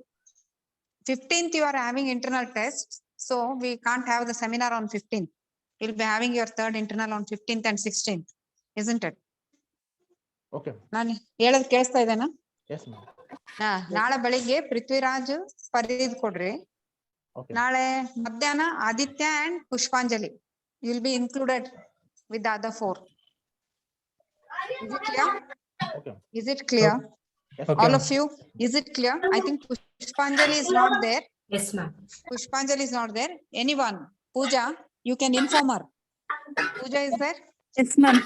15th you are having internal tests, so we can't have the seminar on 15th. You'll be having your third internal on 15th and 16th, isn't it? Okay. ನಾನು ಹೇಳೋದು ಕೇಳಿಸ್ತಾ ಇದ್ದೇನಾ? Yes, ma'am. ನಾಳೆ ಬೆಳಿಗ್ಗೆ ಪೃಥ್ವಿರಾಜ್ ಫರೀದ್ ಕೊಡ್ರಿ. Okay. ನಾಳೆ ಮಧ್ಯಾಹ್ನ Aditya and Pushpanjali will be included with the other 4. Is it clear? Okay. Is it clear? Yes, All of you, is it clear? I think Pushpanjali is not there. Yes, ma'am. Pushpanjali is not there. Anyone? Pooja, you can inform her. Pooja is there? Yes, ma'am.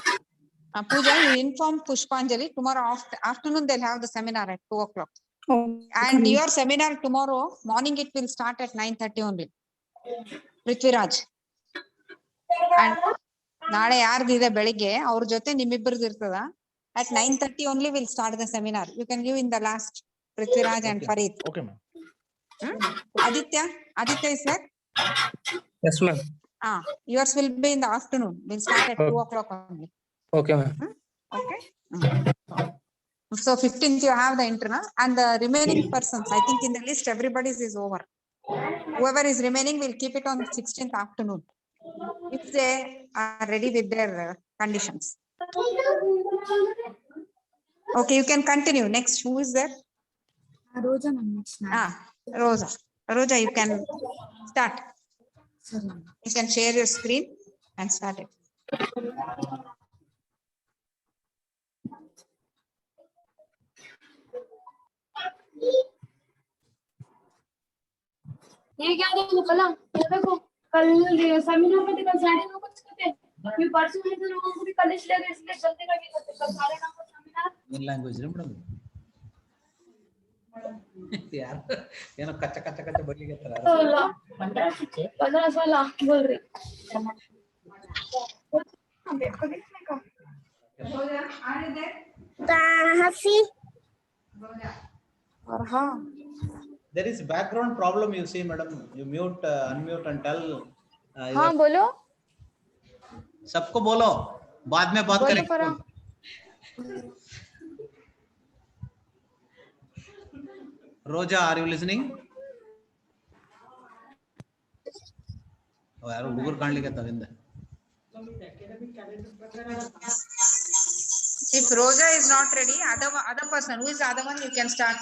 Pooja, you inform Pushpanjali. Tomorrow afternoon they'll have the seminar at 2 o'clock. Oh, And your seminar tomorrow morning it will start at 9:30 only. Prithviraj. And ನಾಳೆ ಯಾರ್ದಿದೆ ಬೆಳಿಗ್ಗೆ ಅವ್ರ ಜೊತೆ ನಿಮ್ಮಿಬ್ಬರದ್ದು ಇರ್ತದ. At 9:30 only we'll start the seminar. You can give in the last, Prithviraj and Okay. Farid. Okay, ma'am. Aditya is there? Yes, ma'am. Yours will be in the afternoon. We'll start at 2 o'clock only. Okay, ma'am. Okay. So 15th you have the internal and the remaining persons. I think in the list everybody's is over. Whoever is remaining will keep it on 16th afternoon if they are ready with their conditions. Okay, you can continue. Next, who is there? Roja, ma'am. Next, ma'am. Roja, you can start. You can share your screen and start it. ये क्या देखो कल ये देखो कल seminar में कल सारे लोग कुछ करते ये परसों है तो लोगों को भी कल इसलिए जल्दी करके करते कल सारे लोग को सेमिनार ಏನ್ ಲ್ಯಾಂಗ್ವೇಜ್ ರೀ ಮೇಡಮ್? ಯಾರು ಏನೋ ಕಚ್ಚ ಕಚ್ಚ ಕಚ್ಚ ಬಗ್ಲಿಗೆ 15-16 बोल रही Roja, are you there? Hafi. There is background problem, you see, madam. You mute, unmute and tell. हाँ बोलो. सबको बोलो, बाद में बात करेंगे. Roja, are you listening? Oh, यार हुಡುಗರು ಕಾಣಲಿಕ್ಕೆ ತವಿಂದ. If Roja is not ready, other person, who is the other one, you can start.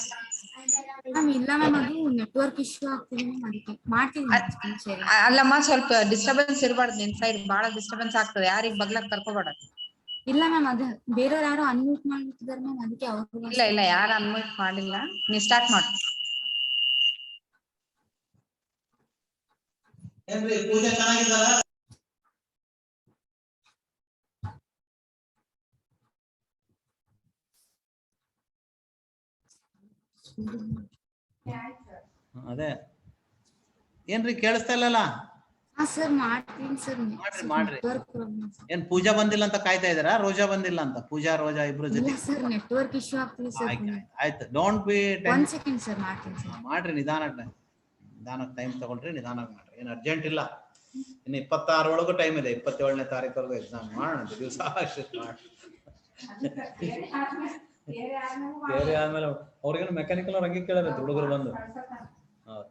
Ma'am ಇಲ್ಲ ಮ್ಯಾಮ್ ಅದು ನೆಟ್ವರ್ಕ್ ಇಶ್ಯೂ ಆಗ್ತಿದೆ ಮ್ಯಾಮ್ ಅದಕ್ಕೆ ಮಾಡ್ತೀನಿ ಸರಿ. ಅಲ್ಲಮ್ಮ ಸ್ವಲ್ಪ ಡಿಸ್ಟರ್ಬೆನ್ಸ್ ಇರಬಾರ್ದು ನಿನ್ ಸೈಡ್, ಬಹಳ ಡಿಸ್ಟರ್ಬೆನ್ಸ್ ಆಗ್ತದೆ, ಯಾರಿಗ್ ಬಗ್ಲಕ್ ಕರ್ಕೋಬೇಡ. ಇಲ್ಲ ಮ್ಯಾಮ್ ಅದು ಬೇರೆಯವ್ರು ಯಾರು ಅನ್ಮ್ಯೂಟ್ ಮಾಡ್ತಿದಾರೆ ಮ್ಯಾಮ್ ಅದಕ್ಕೆ ಅವ್ರು. ಇಲ್ಲ ಯಾರು ಅನ್ಮ್ಯೂಟ್ ಮಾಡಿಲ್ಲ, ನೀ ಸ್ಟಾರ್ಟ್ ಮಾಡಿ. ಏನ್ರಿ ಪೂಜೆ ಚೆನ್ನಾಗಿದ್ದಾರಾ? ಅದೇ ಏನ್ರಿ ಕೇಳಿಸ್ತಾ ಇಲ್ಲಲ್ಲ? ಸರ್ ಮಾಡ್ತೀನಿ ಸರ್. ಮಾಡ್ರಿ. ಏನ್ ಪೂಜಾ ಬಂದಿಲ್ಲ ಅಂತ ಕಾಯ್ತಾ ಇದಾರಾ? ರೋಜಾ ಬಂದಿಲ್ಲ ಅಂತ? ಪೂಜಾ ರೋಜಾ ಇಬ್ರು ಜೊತೆ ಸರ್ ನೆಟ್ವರ್ಕ್ ಇಶ್ಯೂ ಆಗ್ತಿದೆ ಸರ್. ಆಯ್ತು, ಡೋಂಟ್ ಬಿ ಒಂದ್ ಸೆಕೆಂಡ್ ಸರ್ ಮಾಡ್ತೀನಿ ಸರ್. ಮಾಡ್ರಿ, ನಿಧಾನಕ್ಕೆ ಟೈಮ್ ತಗೊಳ್ರಿ, ನಿಧಾನಕ್ಕೆ ಮಾಡ್ರಿ, ಏನ್ ಅರ್ಜೆಂಟ್ ಇಲ್ಲ. ಇನ್ನು 26 ಒಳಗೂ ಟೈಮ್ ಇದೆ, 27ನೇ ತಾರೀಕವರೆಗೂ ಎಕ್ಸಾಮ್ ಮಾಡೋಣ ದಿವಸ. ಬೇರೆ ಆದ್ಮೇಲೆ ಅವ್ರಿಗೇನು ಮೆಕ್ಯಾನಿಕಲ್ ಅವ್ರ ಹಂಗೆ ಕೇಳಬೇಕು ಹುಡುಗರು ಬಂದು. ಹೌದು.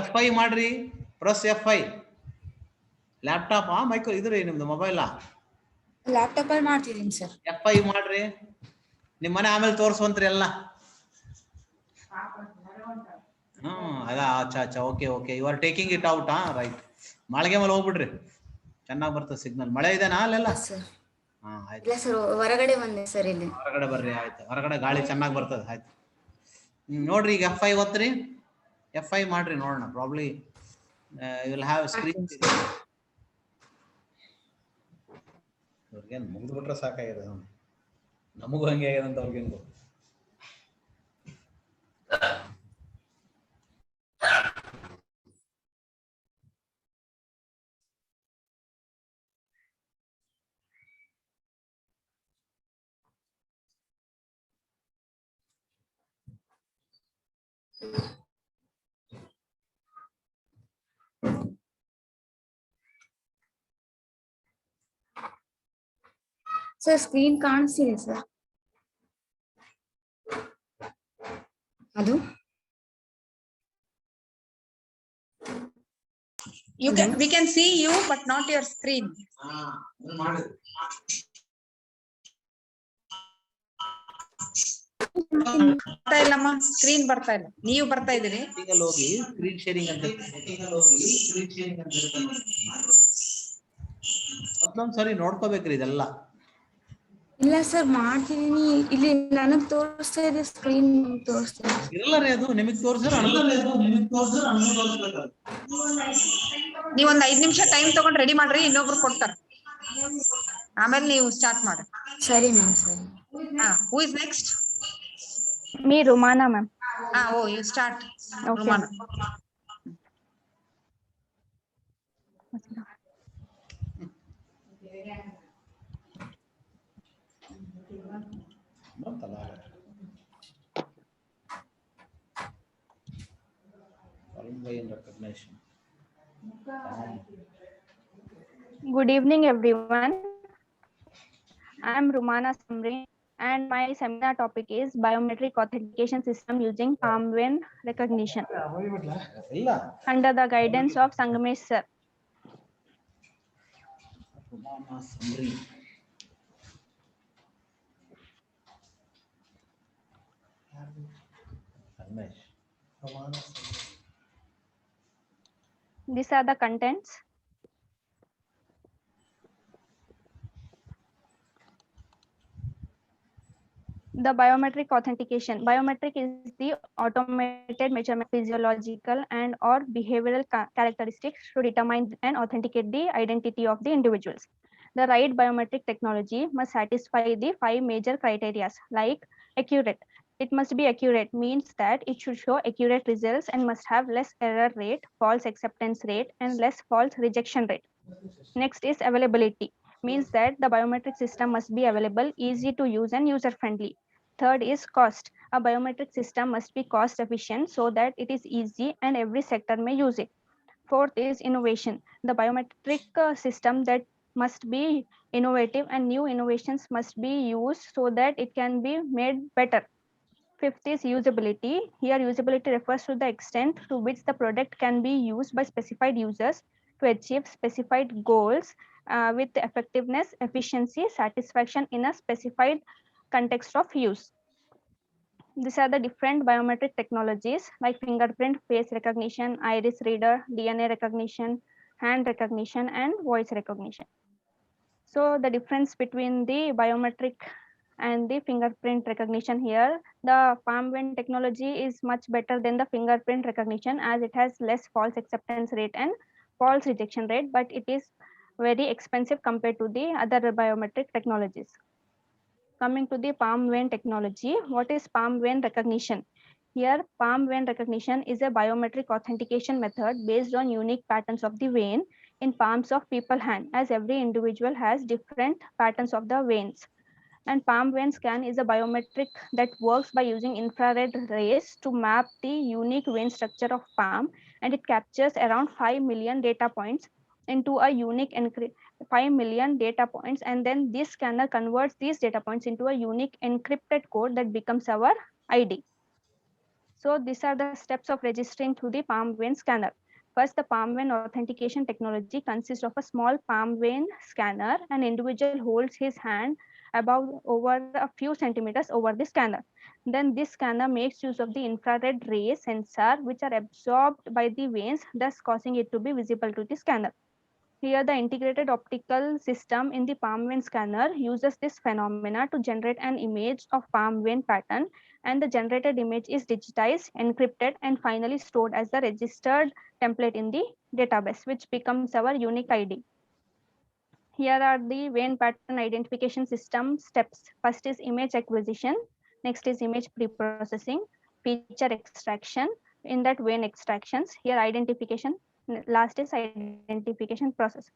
F5 ಮಾಡ್ರಿ, ಪ್ರೆಸ್ F5. ಲ್ಯಾಪ್ಟಾಪ್ ಮೈಕ್ರೋ ಇದ್ರಿ ನಿಮ್ದು ಮೊಬೈಲ್? ಲ್ಯಾಪ್ಟಾಪ್ ಅಲ್ಲಿ ಮಾಡ್ತಿದ್ದೀನಿ ಸರ್. F5 ಮಾಡ್ರಿ, ನಿಮ್ ಮನೆ ಆಮೇಲೆ ತೋರ್ಸುವಂತ್ರಿ ಎಲ್ಲ. ಅಚ್ಚಾ okay, you are taking it out. Right, ಮಾಳಿಗೆ ಮೇಲೆ ಹೋಗ್ಬಿಡ್ರಿ, ಚೆನ್ನಾಗಿ ಬರ್ತದೆ ಸಿಗ್ನಲ್. ಮಳೆ ಇದೆನಾ ಅಲ್ಲೆಲ್ಲ? ಆಯ್ತು. ಇಲ್ಲ ಸರ್ ಹೊರಗಡೆ ಬಂದೆ ಸರ್. ಇಲ್ಲಿ ಹೊರಗಡೆ ಬರ್ರಿ. ಆಯ್ತು, ಹೊರಗಡೆ ಗಾಳಿ ಚೆನ್ನಾಗಿ ಬರ್ತದೆ. ಆಯ್ತು, ನೋಡ್ರಿ ಈಗ F5 ಒತ್ತ್ರಿ. F5 ಮಾಡ್ರಿ ನೋಡೋಣ. Probably you will have screen. ಅವ್ರಿಗೇನು ಮುಗಿದ್ಬಿಟ್ರೆ ಸಾಕಾಗಿದೆ, ನಮಗೂ ಹಂಗೆ ಆಗಿದೆ ಅಂತ ಅವ್ರಿಗೇನು ಗೊತ್ತು. ಸರ್ ಸ್ಕ್ರೀನ್ ಕಾಣಿಸ್ತಿದೆ ಸರ್. ಅದು we can see you but not your screen. ಬರ್ತಾ ಇಲ್ಲಮ್ಮ, ಸ್ಕ್ರೀನ್ ಬರ್ತಾ ಇಲ್ಲ, ನೀವು ಬರ್ತಾ ಇದ್ದೀರಿ. ಹೋಗಿ ಸ್ಕ್ರೀನ್ ಶೇರಿಂಗ್ ಅಂತ ಮತ್ತೊಂದ್ ಸರಿ ನೋಡ್ಕೋಬೇಕ್ರಿ ಇದೆಲ್ಲ. ಇಲ್ಲ ಸರ್ ಮಾಡ್ತಿದೀನಿ, ಇಲ್ಲಿ ನನಗ್ ತೋರಿಸ್ತಾ ಇದೆ ಸ್ಕ್ರೀನ್ ತೋರಿಸ್ತಾ ಇದೆ. ಇರಲ್ಲ ರೀ, ಅದು ನಿಮಗ್ ತೋರಿಸಿದ್ರೆ ನೀವೊಂದ್ 5 ನಿಮಿಷ ಟೈಮ್ ತಗೊಂಡ್ ರೆಡಿ ಮಾಡ್ರಿ, ಇನ್ನೊಬ್ರು ಕೊಡ್ತಾರ, ಆಮೇಲೆ ನೀವು ಸ್ಟಾರ್ಟ್ ಮಾಡಿ. ಸರಿ ಮ್ಯಾಮ್ ಸರಿ. Who is next? Me, Rumana, ma'am. Oh, you start. Okay. Rumana. Good evening, everyone. I am Rumana Samri, and my seminar topic is biometric authentication system using palm vein recognition under the guidance of Sangamesh sir. These are the contents. The biometric authentication. Biometric is the automated measurement physiological and or behavioral characteristics to determine and authenticate the identity of the individuals. The right biometric technology must satisfy the 5 major criteria like accurate. It must be accurate, means that it should show accurate results and must have less error rate, false acceptance rate, and less false rejection rate. Next is availability, means that the biometric system must be available, easy to use and user friendly. Third is cost. A biometric system must be cost efficient so that it is easy and every sector may use it. Fourth is innovation. The biometric system that must be innovative and new innovations must be used so that it can be made better. Fifth is usability. Here usability refers to the extent to which the product can be used by specified users to achieve specified goals with effectiveness, efficiency, satisfaction in a specified context of use. These are the different biometric technologies like fingerprint, face recognition, iris reader, DNA recognition, hand recognition, and voice recognition. So the difference between the biometric and the fingerprint recognition here, the palm vein technology is much better than the fingerprint recognition as it has less false acceptance rate and false rejection rate, but it is very expensive compared to the other biometric technologies. Coming to the palm vein technology, what is palm vein recognition? Here, palm vein recognition is a biometric authentication method based on unique patterns of the vein in palms of people's hand, as every individual has different patterns of the veins. And palm vein scan is a biometric that works by using infrared rays to map the unique vein structure of palm, and it captures around 5 million data points into a unique 5 million data points, and then this scanner converts these data points into a unique encrypted code that becomes our ID. So these are the steps of registering through the palm vein scanner. First, the palm vein authentication technology consists of a small palm vein scanner. An individual holds his hand above over a few centimeters over the scanner. Then this scanner makes use of the infrared ray sensor, which are absorbed by the veins, thus causing it to be visible to the scanner. Here, the integrated optical system in the palm vein scanner uses this phenomena to generate an image of palm vein pattern, and the generated image is digitized, encrypted, and finally stored as the registered template in the database, which becomes our unique ID. Here are the vein pattern identification system steps. First is image acquisition, next is image pre-processing, feature extraction, in that vein extractions, here identification, last is identification process.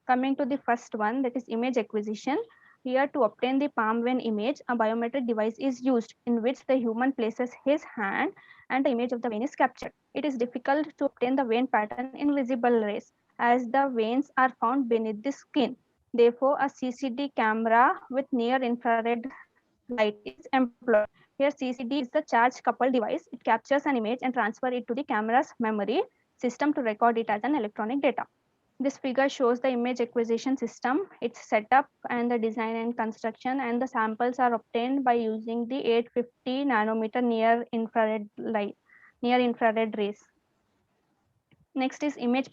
Coming to the first one, that is image acquisition. Here, to obtain the palm vein image, a biometric device is used in which the human places his hand and the image of the vein is captured. It is difficult to obtain the vein pattern in visible rays as the veins are found beneath the skin. Therefore, a CCD camera with near infrared light is employed. Here, CCD is the charge coupled device. It captures an image and transfers it to the camera's memory system to record it as an electronic data. This figure shows the image acquisition system, its setup and the design and construction, and the samples are obtained by using the 850 nanometer near infrared rays. Next is image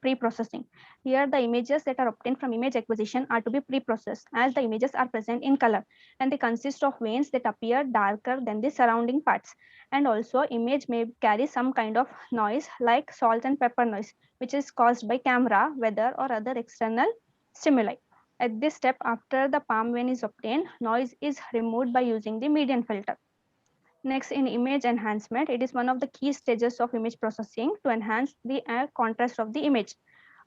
pre-processing. Here the images that are obtained from image acquisition are to be pre-processed as the images are present in color and they consist of veins that appear darker than the surrounding parts. And also image may carry some kind of noise like salt and pepper noise, which is caused by camera, weather or other external stimuli. At this step, after the palm vein is obtained, noise is removed by using the median filter. Next, in image enhancement, it is one of the key stages of image processing to enhance the contrast of the image.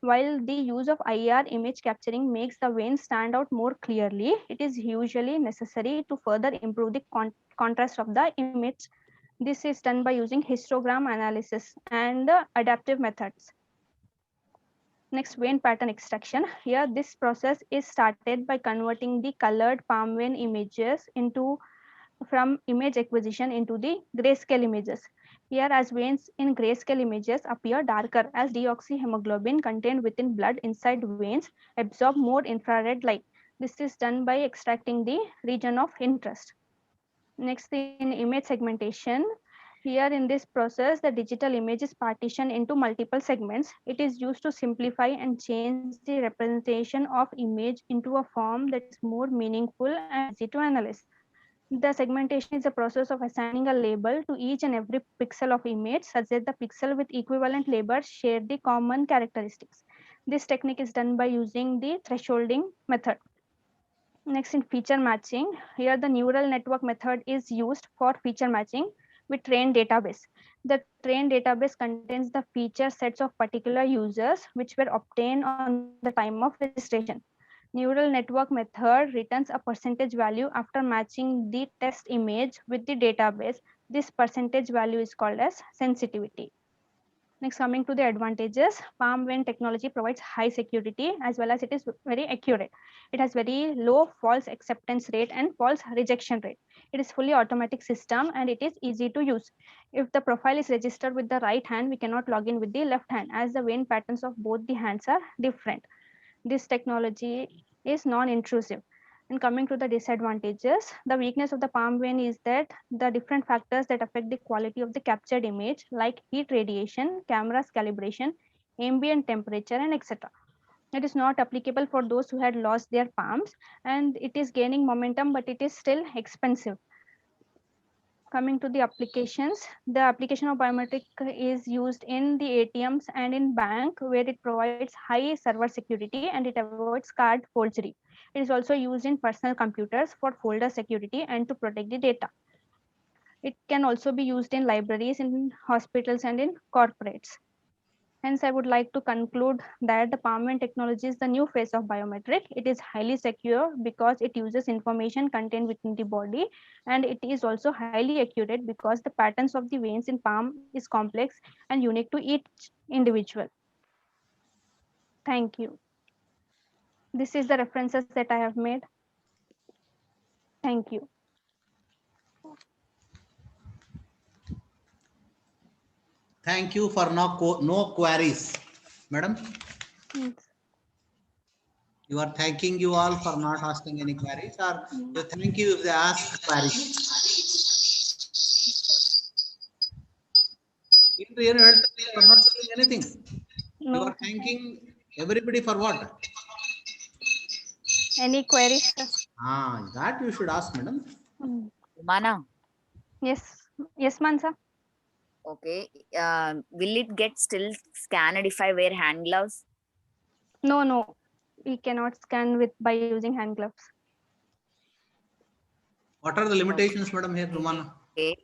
While the use of IR image capturing makes the vein stand out more clearly, it is usually necessary to further improve the contrast of the image. This is done by using histogram analysis and adaptive methods. Next, vein pattern extraction. Here, this process is started by converting the colored palm vein images from image acquisition into the grayscale images. Here, as veins in grayscale images appear darker as deoxyhemoglobin contained within blood inside veins absorb more infrared light. This is done by extracting the region of interest. Next, in image segmentation. Here in this process, the digital image is partitioned into multiple segments. It is used to simplify and change the representation of image into a form that is more meaningful and easy to analyze. The segmentation is a process of assigning a label to each and every pixel of image such that the pixel with equivalent labels share the common characteristics. This technique is done by using the thresholding method. Next, in feature matching, here the neural network method is used for feature matching with trained database. The trained database contains the feature sets of particular users which were obtained on the time of registration. Neural network method returns a percentage value after matching the test image with the database. This percentage value is called as sensitivity. Next, coming to the advantages, palm vein technology provides high security as well as it is very accurate. It has very low false acceptance rate and false rejection rate. It is fully automatic system and it is easy to use. If the profile is registered with the right hand, we cannot log in with the left hand as the vein patterns of both the hands are different. This technology is non-intrusive. And coming to the disadvantages, the weakness of the palm vein is that the different factors that affect the quality of the captured image, like heat radiation, camera's calibration, ambient temperature, and etc. It is not applicable for those who had lost their palms, and it is gaining momentum, but it is still expensive. Coming to the applications, the application of biometric is used in the ATMs and in bank, where it provides high server security and it avoids card forgery. It is also used in personal computers for folder security and to protect the data. It can also be used in libraries, in hospitals, and in corporates. Hence, I would like to conclude that the palm vein technology is the new face of biometric. It is highly secure because it uses information contained within the body, and it is also highly accurate because the patterns of the veins in palm is complex and unique to each individual. Thank you. This is the references that I have made. Thank you. Thank you for no queries, madam. Yes. You are thanking you all for not asking any queries, or you thank you if they ask queries. You are not telling anything. You No. are thanking everybody for what? Any queries, sir? That you should ask, madam. Mana, Yes. Yes, Mansa. okay. Will it get still scanned if I wear hand gloves? No, no. We cannot scan with by using hand gloves. What are the limitations, madam, here, Rumana? Okay.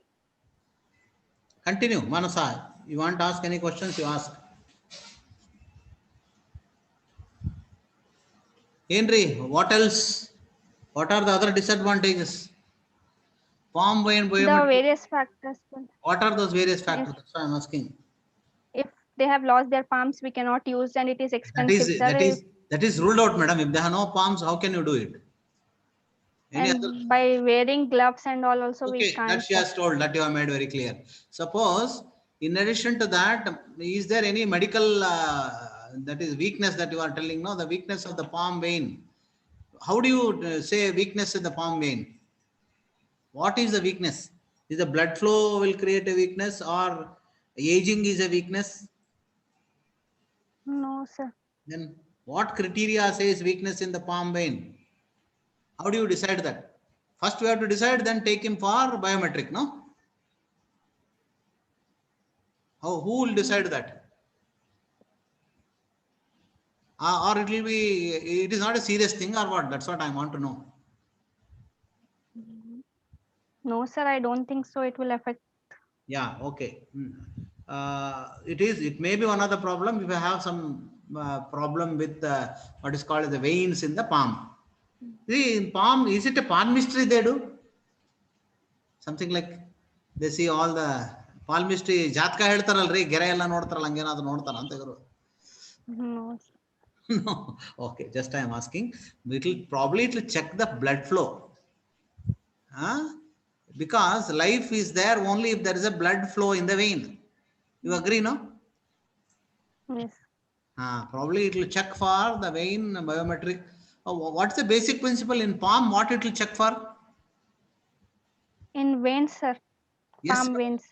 Continue, Manasa. You want to ask any questions, you ask. Henry, what else? What are the other disadvantages? Palm vein The biometric. various factors. What are those various factors? That's why I'm asking. If they have lost their palms, we cannot use, and it is expensive. That is ruled out, madam. If they have no palms, how can you do it? Any and other? by wearing gloves and all also we Okay, can't. that she has told, that you have made very clear. Suppose, in addition to that, is there any medical that is weakness that you are telling? No, the weakness of the palm vein. How do you say weakness in the palm vein? What is the weakness? Is the blood flow will create a weakness, or aging is a weakness? No, sir. Then what criteria says weakness in the palm vein? How do you decide that? First we have to decide, then take him for biometric, no? Who will decide that? Or it will be, it is not a serious thing or what? That's what I want to know. No, sir, I don't think so. It will affect. Yeah, okay. It may be one of the problem if you have some problem with what is called the veins in the palm. See, in palm, is it a palmistry they do? Something like they see all the palmistry, jatka ಹೇಳ್ತಾರಲ್ರಿ ಗೆರೆ ಎಲ್ಲ ನೋಡ್ತಾರಲ್ಲ ಹಂಗೇನಾದ್ರು ನೋಡ್ತಾರ ಅಂತ ಇವರು. No. No. Okay, just I am asking. It will check the blood flow. Because life is there only if there is a blood flow in the vein. You agree, no? Yes. Probably it will check for the vein biometric. What's the basic principle in palm? What it will check for? In veins, sir. Yes, Palm veins.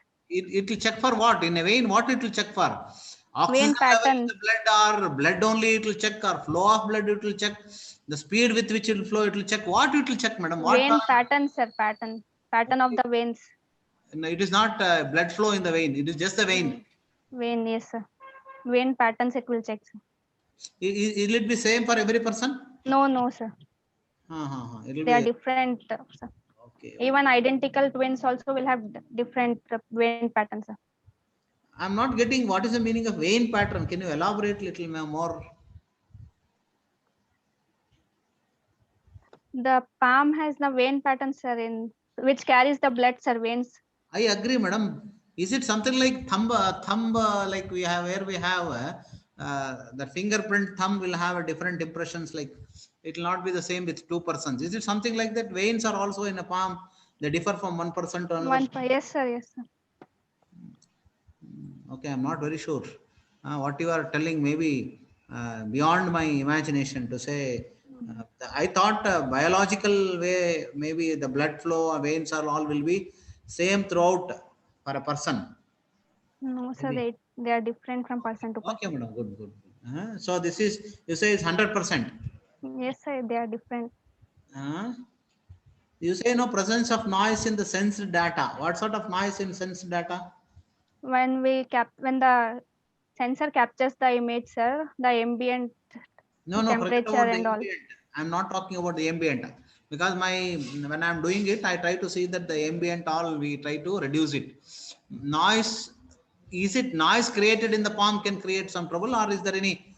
It will check for what? In a vein, what it will check for? Oxygen Vein level pattern. in the blood, or blood only it will check, or flow of blood it will check, the speed with which it will flow it will check. What it will check, madam? What Vein pattern, sir. Pattern of the veins. No, it is not blood flow in the vein. It is just the vein. Vein, yes, sir. Vein patterns it will check, sir. Will it be same for every person? No, sir. They are different, sir. Okay. Even identical twins also will have different vein patterns, sir. I'm not getting what is the meaning of vein pattern. Can you elaborate a little more? The palm has the vein pattern, sir, in which carries the blood, sir, veins. I agree, madam. Is it something like thumb, like we have, where we have the fingerprint thumb will have a different impressions, like it will not be the same with two persons. Is it something like that? Veins are also in a palm. They differ from one person to another. Yes, sir. Yes, sir. Okay, I'm not very sure. What you are telling may be beyond my imagination to say. I thought biological way, maybe the blood flow, veins are all will be same throughout for a person. No, sir, they are different from person to person. Okay, madam, good. So this is, you say is 100%. Yes, sir, they are different. You say no presence of noise in the sensed data. What sort of noise in sensed data? When the sensor captures the image, sir, the ambient temperature and all. I'm not talking about the ambient, because when I'm doing it, I try to see that the ambient all we try to reduce it. Noise, is it noise created in the palm can create some trouble, or is there any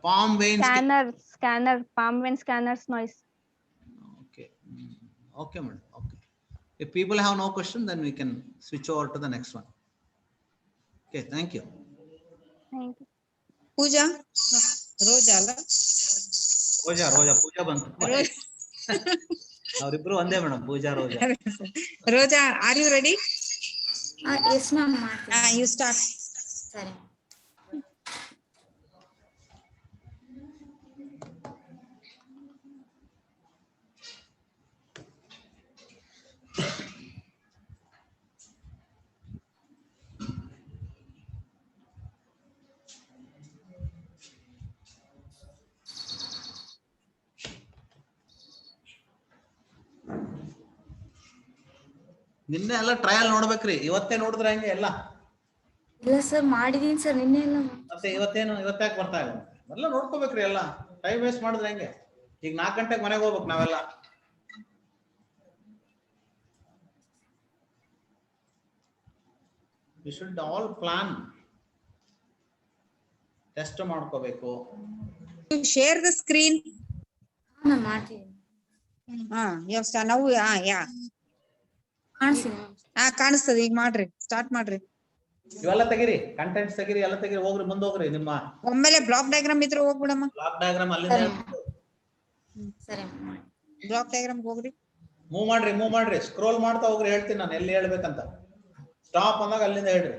palm veins? Scanner, palm vein scanners noise. Okay, okay, madam. Okay. If people have no question, then we can switch over to the next one. Okay, thank you. Thank you. Pooja, Roja, Pooja bantu. Avribbru onde madam, Pooja, Roja. Roja, are you ready? Yes, ma'am. You start. Sorry. ನಿನ್ನೆ ಎಲ್ಲ trial ನೋಡ್ಬೇಕ್ರಿ, ಇವತ್ತೇ ನೋಡಿದ್ರೆ ಹೆಂಗೆ ಎಲ್ಲ? ಇಲ್ಲ sir, ಮಾಡಿದೀನಿ sir ನಿನ್ನೆ ಎಲ್ಲ. ಮತ್ತೆ ಇವತ್ತಾಕೆ ಬರ್ತಾ ಇಲ್ಲ? ಎಲ್ಲ ನೋಡ್ಕೋಬೇಕ್ರಿ, ಎಲ್ಲ ಟೈಮ್ ವೇಸ್ಟ್ ಮಾಡಿದ್ರೆ ಹೆಂಗೆ? ಈಗ 4 ಗಂಟೆಗೆ ಮನೆಗೆ ಹೋಗ್ಬೇಕು ನಾವೆಲ್ಲ. We should all plan. Test ಮಾಡ್ಕೋಬೇಕು. Share the screen. ನಾನು ಮಾಡ್ತೀನಿ. ನಾವು ಕಾಣಿಸ್ತದೆ, ಈಗ ಮಾಡ್ರಿ, ಸ್ಟಾರ್ಟ್ ಮಾಡ್ರಿ. ಇವೆಲ್ಲ ತೆಗಿರಿ, ಕಂಟೆಂಟ್ಸ್ ತೆಗಿರಿ, ಎಲ್ಲ ತೆಗಿರಿ, ಹೋಗ್ರಿ, ಮುಂದೆ ಹೋಗ್ರಿ. ನಿಮ್ಮ ಒಮ್ಮೆಲೆ ಬ್ಲಾಕ್ ಡಯಾಗ್ರಾಮ್ ಇದ್ರೆ ಹೋಗ್ಬಿಡಮ್ಮ. ಬ್ಲಾಕ್ ಡಯಾಗ್ರಾಮ್ ಅಲ್ಲಿಂದ ಸರಿ, ಬ್ಲಾಕ್ ಡಯಾಗ್ರಾಮ್ ಹೋಗ್ರಿ. ಮೂವ್ ಮಾಡ್ರಿ, ಸ್ಕ್ರೋಲ್ ಮಾಡ್ತಾ ಹೋಗ್ರಿ, ಹೇಳ್ತೀನಿ ನಾನು ಎಲ್ಲಿ ಹೇಳ್ಬೇಕಂತ. ಸ್ಟಾಪ್ ಅಂದಾಗ ಅಲ್ಲಿಂದ ಹೇಳ್ರಿ.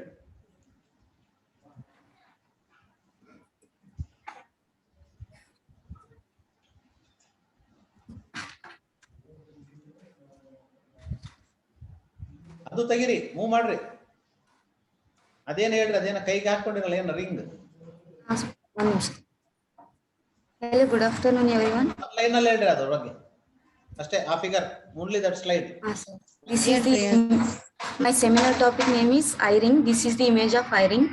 ಅದು ತೆಗಿರಿ, ಮೂವ್ ಮಾಡ್ರಿ. ಅದೇನು ಹೇಳ್ರಿ, ಅದೇನ ಕೈಗೆ ಹಾಕೊಂಡಿರಲ್ಲ, ಏನು ರಿಂಗ್? ಒಂದು ನಿಮಿಷ. Hello, good afternoon everyone. Line ಅಲ್ಲಿ ಹೇಳ್ರಿ ಅದ್ರ ಬಗ್ಗೆ ಅಷ್ಟೇ, ಆ figure, only that slide. This is my seminar topic name is eye ring. This is the image of eye ring.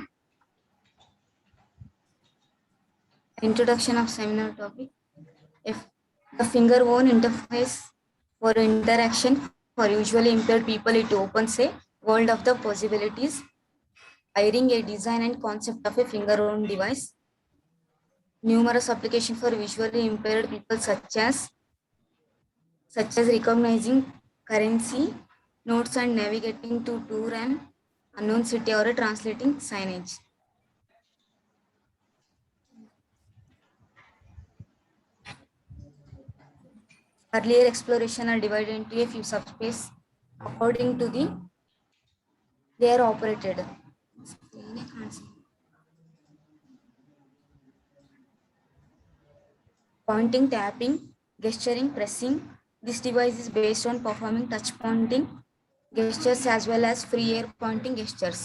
Introduction of seminar topic. If the finger bone interface for interaction for visually impaired people, it opens a world of the possibilities. Eye ring, a design and concept of a finger bone device. Numerous applications for visually impaired people, such as recognizing currency notes and navigating to tour an unknown city, or translating signage. Earlier exploration are divided into a few subspace according to they are operated. Pointing, tapping, gesturing, pressing. This device is based on performing touch pointing gestures as well as free air pointing gestures.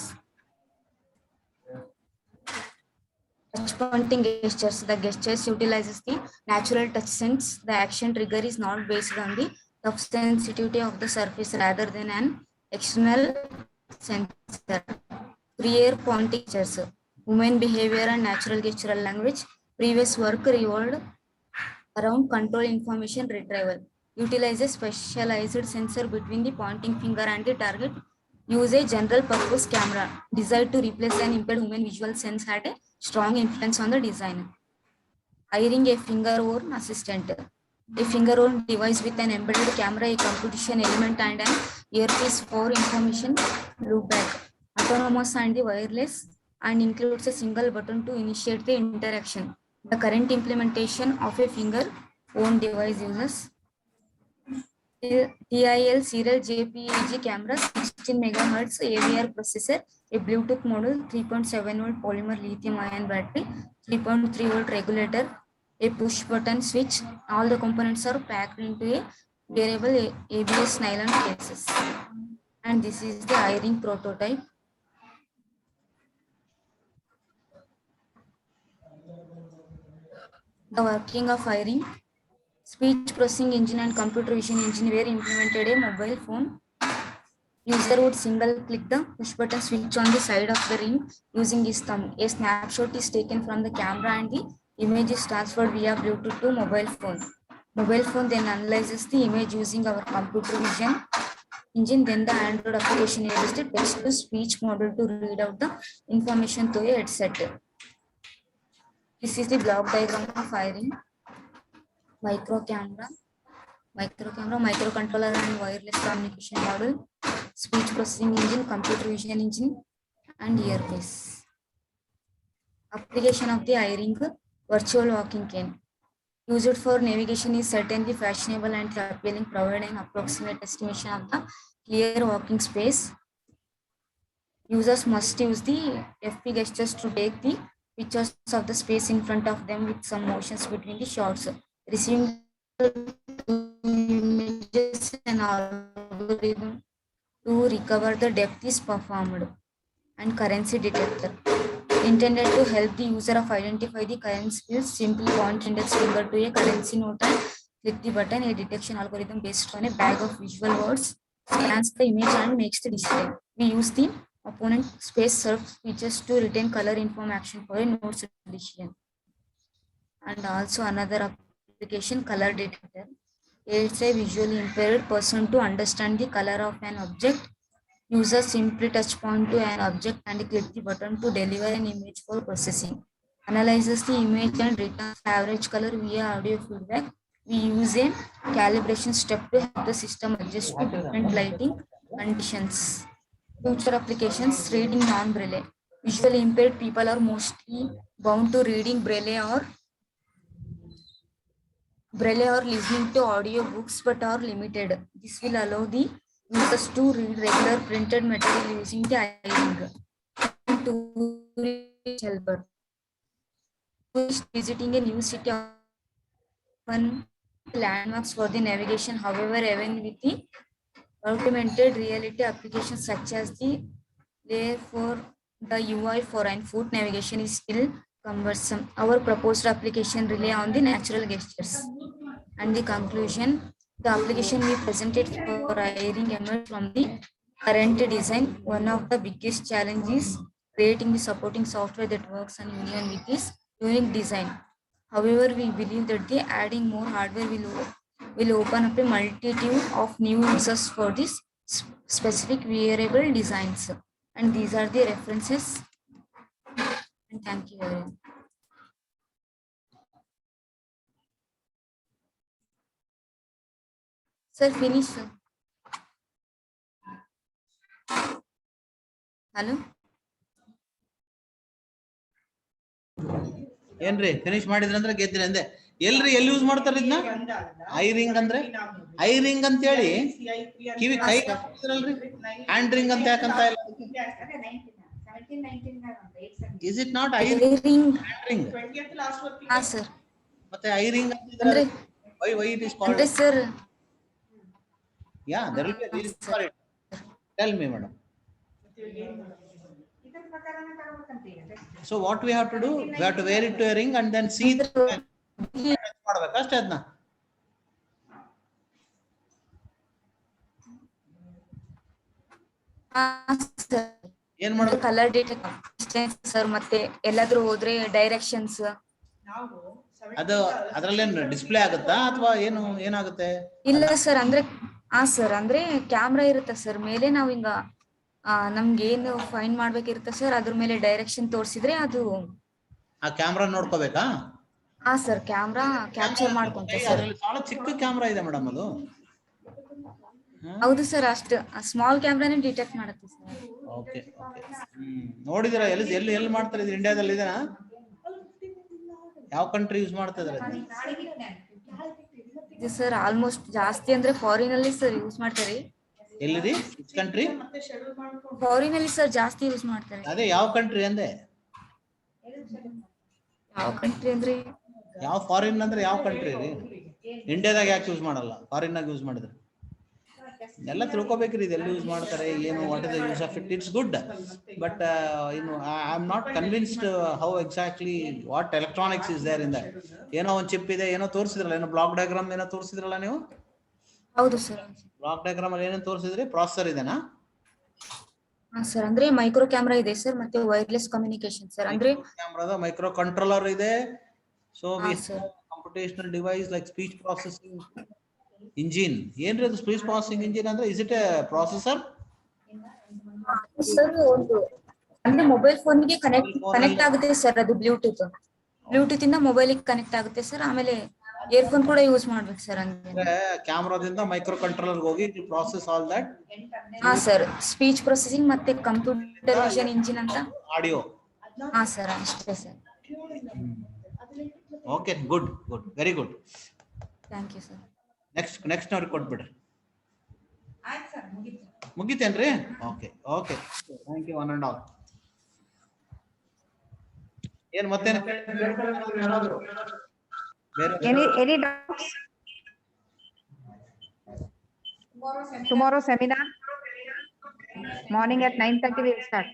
Touch pointing gestures. The gestures utilizes the natural touch sense. The action trigger is not based on the tough sensitivity of the surface rather than an external sensor. Free air pointing gestures. Human behavior and natural gestural language. Previous work revolved around control information retrieval. Utilize a specialized sensor between the pointing finger and the target. Use a general purpose camera designed to replace an impaired human visual sense, had a strong influence on the design. Eye ring, a finger bone assistant. A finger-on device with an embedded camera, a computation element, and an earpiece for information loopback. Autonomous and the wireless, and includes a single button to initiate the interaction. The current implementation of a finger-on device uses TIL serial JPEG camera, 16 MHz AVR processor, a Bluetooth module, 3.7 volt polymer lithium ion battery, 3.3 volt regulator, a push button switch. All the components are packed into a wearable ABS nylon cases. And this is the iRing prototype. The working of iRing. Speech processing engine and computer vision engine were implemented a mobile phone. User would single click the push button switch on the side of the ring using his thumb. A snapshot is taken from the camera and the image is transferred via Bluetooth to mobile phone. Mobile phone then analyzes the image using our computer vision engine. Then the Android application uses the text to speech model to read out the information to a headset. This is the block diagram of iRing. Microcontroller, microcontroller and wireless communication module, speech processing engine, computer vision engine, and earpiece. Application of the iRing virtual walking cane. Used for navigation is certainly fashionable and appealing, providing approximate estimation of the clear walking space. Users must use the FP gestures to take the pictures of the space in front of them with some motions between the shots. Receiving images and algorithm to recover the depth is performed. And currency detector. Intended to help the user of identify the currency bills, simply point index finger to a currency note and click the button. A detection algorithm based on a bag of visual words scans the image and makes the display. We use the opponent space search features to retain color information for a notes decision. And also another application, color detector. It's a visually impaired person to understand the color of an object. Users simply touch point to an object and click the button to deliver an image for processing. Analyzes the image and returns average color via audio feedback. We use a calibration step to help the system adjust to different lighting conditions. Future applications, reading non-Braille. Visually impaired people are mostly bound to reading Braille or listening to audio books, but are limited. This will allow the users to read regular printed material using the iRing. To helper. Visiting a new city, landmarks for the navigation. However, even with the augmented reality applications such as the therefore the UI for on-foot navigation is still cumbersome. Our proposed application rely on the natural gestures. And the conclusion, the application we presented for iRing emerged from the current design. One of the biggest challenges is creating the supporting software that works on union with this unique design. However, we believe that the adding more hardware will open up a multitude of new users for this specific wearable designs. And these are the references. And thank you very much. Sir, finish. Sir. Hello. ಏನ್ರಿ finish ಮಾಡಿದ್ರಂದ್ರೆ ಗೆದ್ರಿ ಅಂದೆ. ಎಲ್ಲಿ use ಮಾಡ್ತಾರ ಇದನ್ನ? Ironing ಅಂದ್ರೆ ironing ಅಂತ ಹೇಳಿ ಕಿವಿ ಕೈ ಹಾಕ್ತಿದ್ರಲ್ರಿ, hand ring ಅಂತ ಯಾಕಂತ ಇಲ್ಲ? Is it not ironing? ಹಾ ಸರ್. ಮತ್ತೆ ಐರಿಂಗ್ ಅಂತಿದ್ರೆ why it is called? ಅಂದ್ರೆ sir, yeah, there will be a reason for it. Tell me, madam. So what we have to do? We have to wear it to a ring and then see the ಮಾಡಬೇಕು ಅಷ್ಟೇ ಅದನ್ನ. ಏನ್ ಮಾಡೋದು? Colour detection sir, ಮತ್ತೆ ಎಲ್ಲಾದ್ರೂ ಹೋದ್ರೆ directions. ಅದು ಅದ್ರಲ್ಲೇನು display ಆಗುತ್ತಾ ಅಥವಾ ಏನು ಏನಾಗುತ್ತೆ? ಇಲ್ಲ ಸರ್, ಅಂದ್ರೆ ಸರ್, ಅಂದ್ರೆ ಕ್ಯಾಮ್ರಾ ಇರುತ್ತೆ ಸರ್ ಮೇಲೆ, ನಾವ್ ಹಿಂಗ ನಮ್ಗೆ ಏನು ಫೈಂಡ್ ಮಾಡ್ಬೇಕಿರುತ್ತೆ ಸರ್, ಅದ್ರ ಮೇಲೆ ಡೈರೆಕ್ಷನ್ ತೋರಿಸಿದ್ರೆ ಅದು ಆ ಕ್ಯಾಮ್ರಾ ನೋಡ್ಕೋಬೇಕಾ? ಹಾ ಸರ್ ಕ್ಯಾಮ್ರಾ ಕ್ಯಾಪ್ಚರ್ ಮಾಡ್ಕೊಂತ ಸರ್. ಅದರಲ್ಲಿ ಬಹಳ ಚಿಕ್ಕ ಕ್ಯಾಮ್ರಾ ಇದೆ ಮೇಡಮ್ ಅದು. ಹೌದು ಸರ್, ಅಷ್ಟು ಸ್ಮಾಲ್ ಕ್ಯಾಮ್ರಾನೇ ಡಿಟೆಕ್ಟ್ ಮಾಡುತ್ತೆ ಸರ್. Okay okay. ನೋಡಿದಿರಾ ಎಲ್ಲಿ ಎಲ್ಲಿ ಎಲ್ಲಿ ಮಾಡ್ತಾರೆ ಇದು? ಇಂಡಿಯಾದಲ್ಲಿ ಇದೆನಾ? ಯಾವ ಕಂಟ್ರಿ ಯೂಸ್ ಮಾಡ್ತಾ ಇದಾರೆ? ಇದು ಸರ್ ಆಲ್ಮೋಸ್ಟ್ ಜಾಸ್ತಿ ಅಂದ್ರೆ ಫಾರಿನ್ ಅಲ್ಲಿ ಸರ್ ಯೂಸ್ ಮಾಡ್ತಾರೆ. ಎಲ್ಲಿದೆ? Which country? ಫಾರಿನ್ ಅಲ್ಲಿ ಸರ್ ಜಾಸ್ತಿ ಯೂಸ್ ಮಾಡ್ತಾರೆ. ಅದೇ ಯಾವ ಕಂಟ್ರಿ ಅಂದೆ? ಯಾವ ಕಂಟ್ರಿ ಅಂದ್ರೆ ಯಾವ ಫಾರಿನ್ ಅಂದ್ರೆ ಯಾವ ಕಂಟ್ರಿ ರೀ? ಇಂಡಿಯಾದಾಗ ಯಾಕೆ ಯೂಸ್ ಮಾಡಲ್ಲ? ಫಾರಿನ್ನಾಗ ಯೂಸ್ ಮಾಡಿದ್ರೆ ಎಲ್ಲ ತಿಳ್ಕೊಬೇಕ್ರಿ, ಇದು ಎಲ್ಲಿ ಯೂಸ್ ಮಾಡ್ತಾರೆ, ಏನು, what is the use of it. It's good, but I am not convinced how exactly what electronics is there in that. ಏನೋ ಒಂದು ಚಿಪ್ ಇದೆ, ಏನೋ ತೋರಿಸಿದ್ರಲ್ಲ, ಏನೋ ಬ್ಲಾಕ್ ಡಯಾಗ್ರಾಮ್ ಏನೋ ತೋರಿಸಿದ್ರಲ್ಲ ನೀವು? ಹೌದು ಸರ್. ಬ್ಲಾಕ್ ಡಯಾಗ್ರಾಮ್ ಅಲ್ಲಿ ಏನೇನು ತೋರಿಸಿದ್ರಿ? ಪ್ರಾಸೆಸರ್ ಇದೆನಾ? ಹಾ ಸರ್, ಅಂದ್ರೆ ಮೈಕ್ರೋ ಕ್ಯಾಮ್ರಾ ಇದೆ ಸರ್, ಮತ್ತೆ ವೈರ್ಲೆಸ್ ಕಮ್ಯುನಿಕೇಶನ್ ಸರ್. ಅಂದ್ರೆ ಕ್ಯಾಮ್ರಾದ ಮೈಕ್ರೋ ಕಂಟ್ರೋಲರ್ ಇದೆ. So we sir computational device like speech processing engine. ಏನ್ರಿ ಅದು ಸ್ಪೀಚ್ ಪ್ರಾಸೆಸಿಂಗ್ ಇಂಜಿನ್ ಅಂದ್ರೆ? Is it A processor? Sir ಒಂದು ಅಂದ್ರೆ ಮೊಬೈಲ್ ಫೋನ್ ಗೆ ಕನೆಕ್ಟ್ ಆಗುತ್ತೆ ಸರ್. ಅದು ಬ್ಲೂಟೂತ್ ಇಂದ ಮೊಬೈಲ್ ಕನೆಕ್ಟ್ ಆಗುತ್ತೆ ಸರ್. ಆಮೇಲೆ ಇಯರ್ಫೋನ್ ಕೂಡ ಯೂಸ್ ಮಾಡ್ಬೇಕು ಸರ್. ಅಂದ್ರೆ ಕ್ಯಾಮ್ರಾದಿಂದ ಮೈಕ್ರೋ ಕಂಟ್ರೋಲರ್ ಹೋಗಿ ಪ್ರಾಸೆಸ್ ಆಲ್ ದಟ್. ಹಾ ಸರ್, ಸ್ಪೀಚ್ ಪ್ರೊಸೆಸಿಂಗ್ ಮತ್ತೆ ಕಂಪ್ಯೂಟರ್ ವಿಷನ್ ಇಂಜಿನ್ ಅಂತ. ಆಡಿಯೋ. ಹಾ ಸರ್, ಅಷ್ಟೇ sir. Okay, good good, very good. Thank you sir. Next ಅವ್ರಿಗೆ ಕೊಟ್ಬಿಡ್ರಿ. ಮುಗಿತೇನ್ರಿ? Okay okay, thank you one and all. ಏನ್ ಮತ್ತೇನು Any doubts? Tomorrow seminar morning at 9:30 we'll start.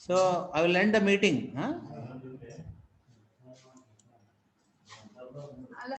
So I will end the meeting.